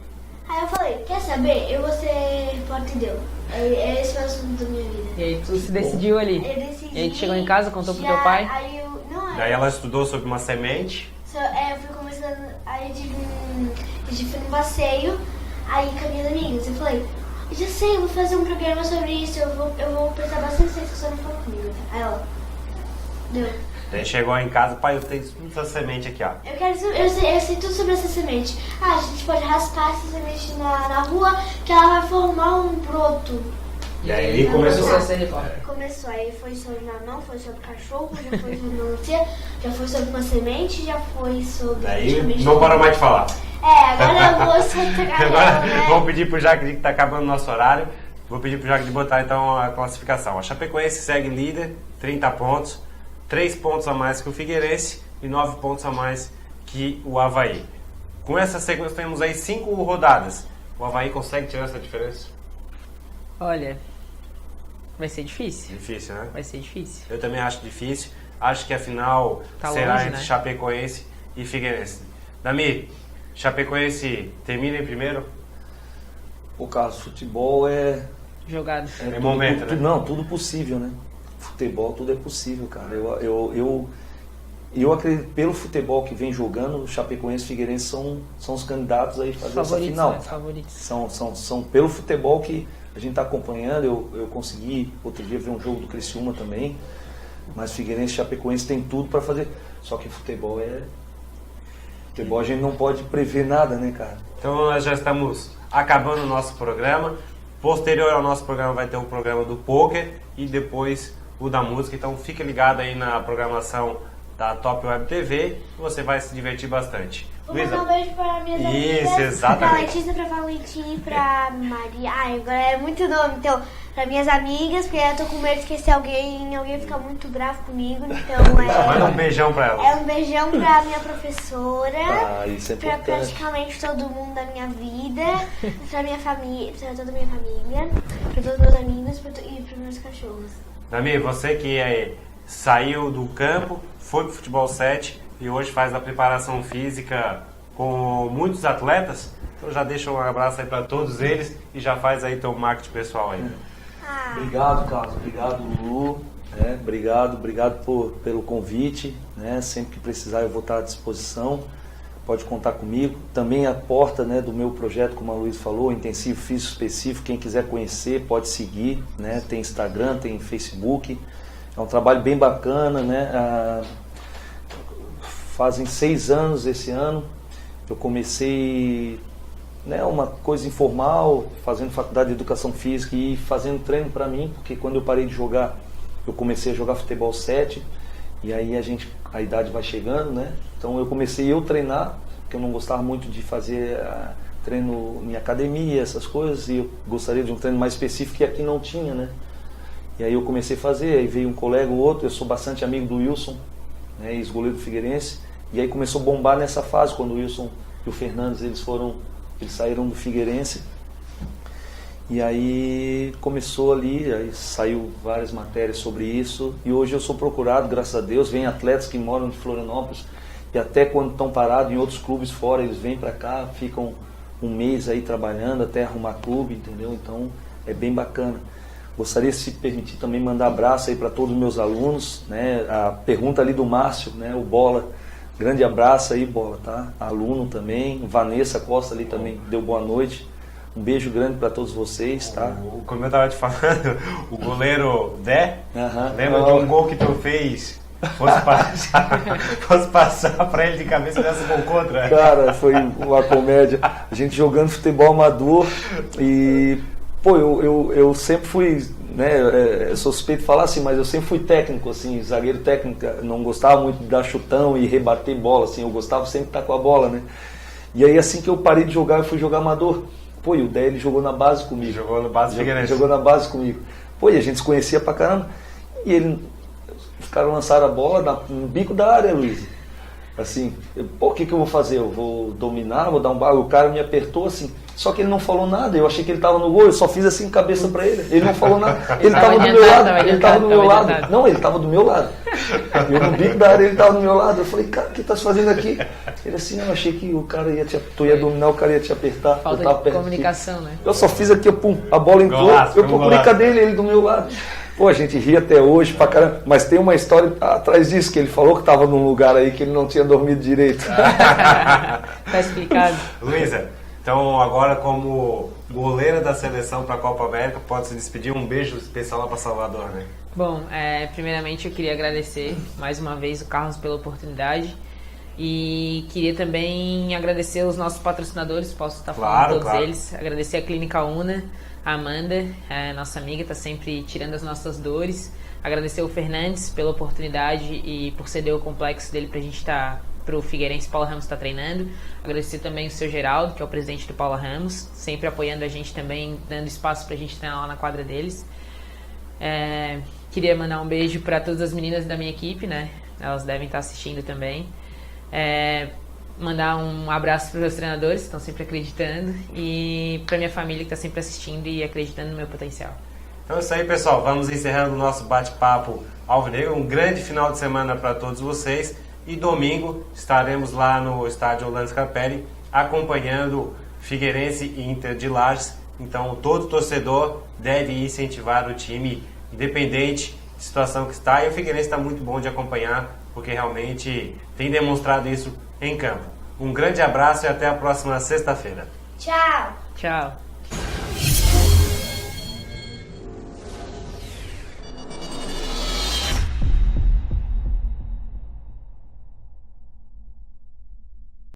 E: aí eu falei, quer saber? Eu vou ser repórter deu. Esse foi o assunto da minha vida.
C: E aí tu se decidiu ali?
E: Eu decidi.
C: E aí tu chegou em casa, contou pro
E: já-
C: teu pai?
E: Aí eu, não,
A: Daí ela estudou sobre uma semente.
E: eu fui começando, aí a gente foi num passeio, aí com as minhas amigas, eu falei, eu já sei, eu vou fazer um programa sobre isso, eu vou prestar bastante atenção, você não fala comigo. Aí ela, deu.
A: Daí chegou em casa, pai, eu tenho essa semente aqui, ó.
E: Eu sei tudo sobre essa semente. A gente pode raspar essa semente na rua, que ela vai formar um broto.
A: E aí começou.
C: a ser repórter.
E: Começou, aí foi sobre mamão, foi sobre cachorro, já foi sobre melancia, já foi sobre uma semente, já foi sobre...
A: Daí não parou mais de falar.
E: Agora eu vou soltar
A: Agora
E: né?
A: vou pedir pro Jaque que tá acabando o nosso horário. Vou pedir pro Jaque de botar então a classificação. A Chapecoense segue líder, 30 pontos, 3 pontos a mais que o Figueirense e 9 pontos a mais que o Avaí. Com essa sequência temos aí 5 rodadas. O Avaí consegue tirar essa diferença?
C: Olha, vai ser difícil.
A: Difícil, né?
C: Vai ser difícil.
A: Eu também acho difícil. Acho que a final
C: Tá
A: será
C: longe,
A: entre
C: né?
A: Chapecoense e Figueirense. Dami, Chapecoense termina em primeiro?
D: O caso futebol é
C: Jogado.
A: É momento, né?
D: Não, tudo possível, né? Futebol, tudo é possível, cara. Eu acredito, pelo futebol que vem jogando, o Chapecoense e o Figueirense são os candidatos aí a fazer essa
C: Favoritos,
D: final.
C: né? Favoritos.
D: São pelo futebol que a gente está acompanhando. Eu consegui outro dia ver um jogo do Criciúma também, mas Figueirense e Chapecoense tem tudo para fazer. Só que futebol a gente não pode prever nada, né, cara?
A: Então nós já estamos acabando o nosso programa. Posterior ao nosso programa vai ter o programa do poker e depois o da música. Então fique ligado aí na programação da Top Web TV, você vai se divertir bastante.
E: Vou mandar um beijo para minhas
A: Isso,
E: amigas,
A: exatamente.
E: pra Letícia, pra Valentim, pra Maria. Ai, agora é muito nome, então, pra minhas amigas, porque eu tô com medo de esquecer alguém fica muito bravo comigo, então
A: Manda um beijão pra ela.
E: é um beijão pra minha professora,
D: Isso é
E: pra
D: importante.
E: praticamente todo mundo da minha vida, pra minha família, pra toda a minha família, pra todos meus amigos e pros meus cachorros.
A: Dami, você que saiu do campo, foi pro Futebol 7 e hoje faz a preparação física com muitos atletas, então já deixa um abraço aí para todos eles e já faz aí teu marketing pessoal aí.
D: Obrigado, Carlos. Obrigado, Lulu. Obrigado pelo convite. Né? Sempre que precisar eu vou estar à disposição. Pode contar comigo. Também a porta, né, do meu projeto, como a Luiz falou, Intensivo Físico Específico. Quem quiser conhecer pode seguir. Né? Tem Instagram, tem Facebook. É um trabalho bem bacana. Né? Fazem 6 anos esse ano. Eu comecei, né, uma coisa informal, fazendo faculdade de Educação Física e fazendo treino para mim, porque quando eu parei de jogar, eu comecei a jogar futebol 7 e aí a idade vai chegando, né? Então eu comecei a treinar, porque eu não gostava muito de fazer treino em academia, essas coisas, e eu gostaria de um treino mais específico que aqui não tinha, né? E aí eu comecei a fazer, aí veio um colega ou outro, eu sou bastante amigo do Wilson, né, ex-goleiro do Figueirense, e aí começou a bombar nessa fase, quando o Wilson e o Fernandes, eles saíram do Figueirense, e aí começou ali, aí saiu várias matérias sobre isso, e hoje eu sou procurado, graças a Deus, vem atletas que moram em Florianópolis, e até quando estão parados em outros clubes fora, eles vêm para cá, ficam um mês aí trabalhando até arrumar clube, entendeu? Então é bem bacana. Gostaria, se permitir, também mandar abraço aí para todos os meus alunos, né? A pergunta ali do Márcio, né? O Bola, grande abraço aí, Bola, tá? Aluno também, Vanessa Costa ali também deu boa noite. Um beijo grande para todos vocês, tá?
A: Como eu estava te falando, o goleiro Dé, lembra de um gol que tu fez? Fosse passar pra ele de cabeça dessa gol contra.
D: Cara, foi uma comédia. A gente jogando futebol amador e, pô, eu sempre fui, né, sou suspeito de falar assim, mas eu sempre fui técnico, assim, zagueiro técnico, não gostava muito de dar chutão e rebater bola, assim, eu gostava sempre de estar com a bola, né. E aí assim que eu parei de jogar, eu fui jogar amador. Pô, e o Dé, ele jogou na base comigo.
A: Jogou na base Figueirense.
D: Jogou na base comigo. Pô, e a gente se conhecia pra caramba. E os caras lançaram a bola no bico da área, Luiz. Assim, pô, o que eu vou fazer? Eu vou dominar, vou dar um barulho. O cara me apertou assim, só que ele não falou nada. Eu achei que ele tava no gol, eu só fiz assim cabeça pra ele. Ele não falou nada. Ele tava do meu lado, ele tava do meu lado. Não, ele tava do meu lado. Eu no bico da área, ele tava do meu lado. Eu falei, cara, o que tá se fazendo aqui? Ele assim, eu achei que o cara tu ia dominar, o cara ia te apertar.
C: Falta de comunicação, né?
D: Eu só fiz aqui, pum, a bola entrou, eu procurei cadê ele do meu lado. Pô, a gente ri até hoje pra caramba, mas tem uma história atrás disso, que ele falou que estava num lugar aí que ele não tinha dormido direito.
C: Tá explicado.
A: Luísa, então agora como goleira da seleção para a Copa América, pode se despedir, um beijo especial lá para Salvador, né?
C: Bom, primeiramente eu queria agradecer mais uma vez o Carlos pela oportunidade e queria também agradecer os nossos patrocinadores, posso estar falando todos eles, agradecer a Clínica Una, a Amanda, nossa amiga, está sempre tirando as nossas dores. Agradecer o Fernandes pela oportunidade e por ceder o complexo dele para a gente estar, para o Figueirense Paulo Ramos estar treinando. Agradecer também o seu Geraldo, que é o presidente do Paulo Ramos, sempre apoiando a gente também, dando espaço para a gente treinar lá na quadra deles. Queria mandar um beijo para todas as meninas da minha equipe, né? Elas devem estar assistindo também. Mandar um abraço para os meus treinadores que estão sempre acreditando e para minha família que está sempre assistindo e acreditando no meu potencial.
A: Então é isso aí, pessoal. Vamos encerrando o nosso bate-papo alvinegro. Um grande final de semana para todos vocês. E domingo estaremos lá no estádio Orlando Scarpelli acompanhando Figueirense e Inter de Lages. Então todo torcedor deve incentivar o time, independente da situação que está. E o Figueirense está muito bom de acompanhar, porque realmente tem demonstrado isso em campo. Um grande abraço e até a próxima sexta-feira.
E: Tchau!
C: Tchau!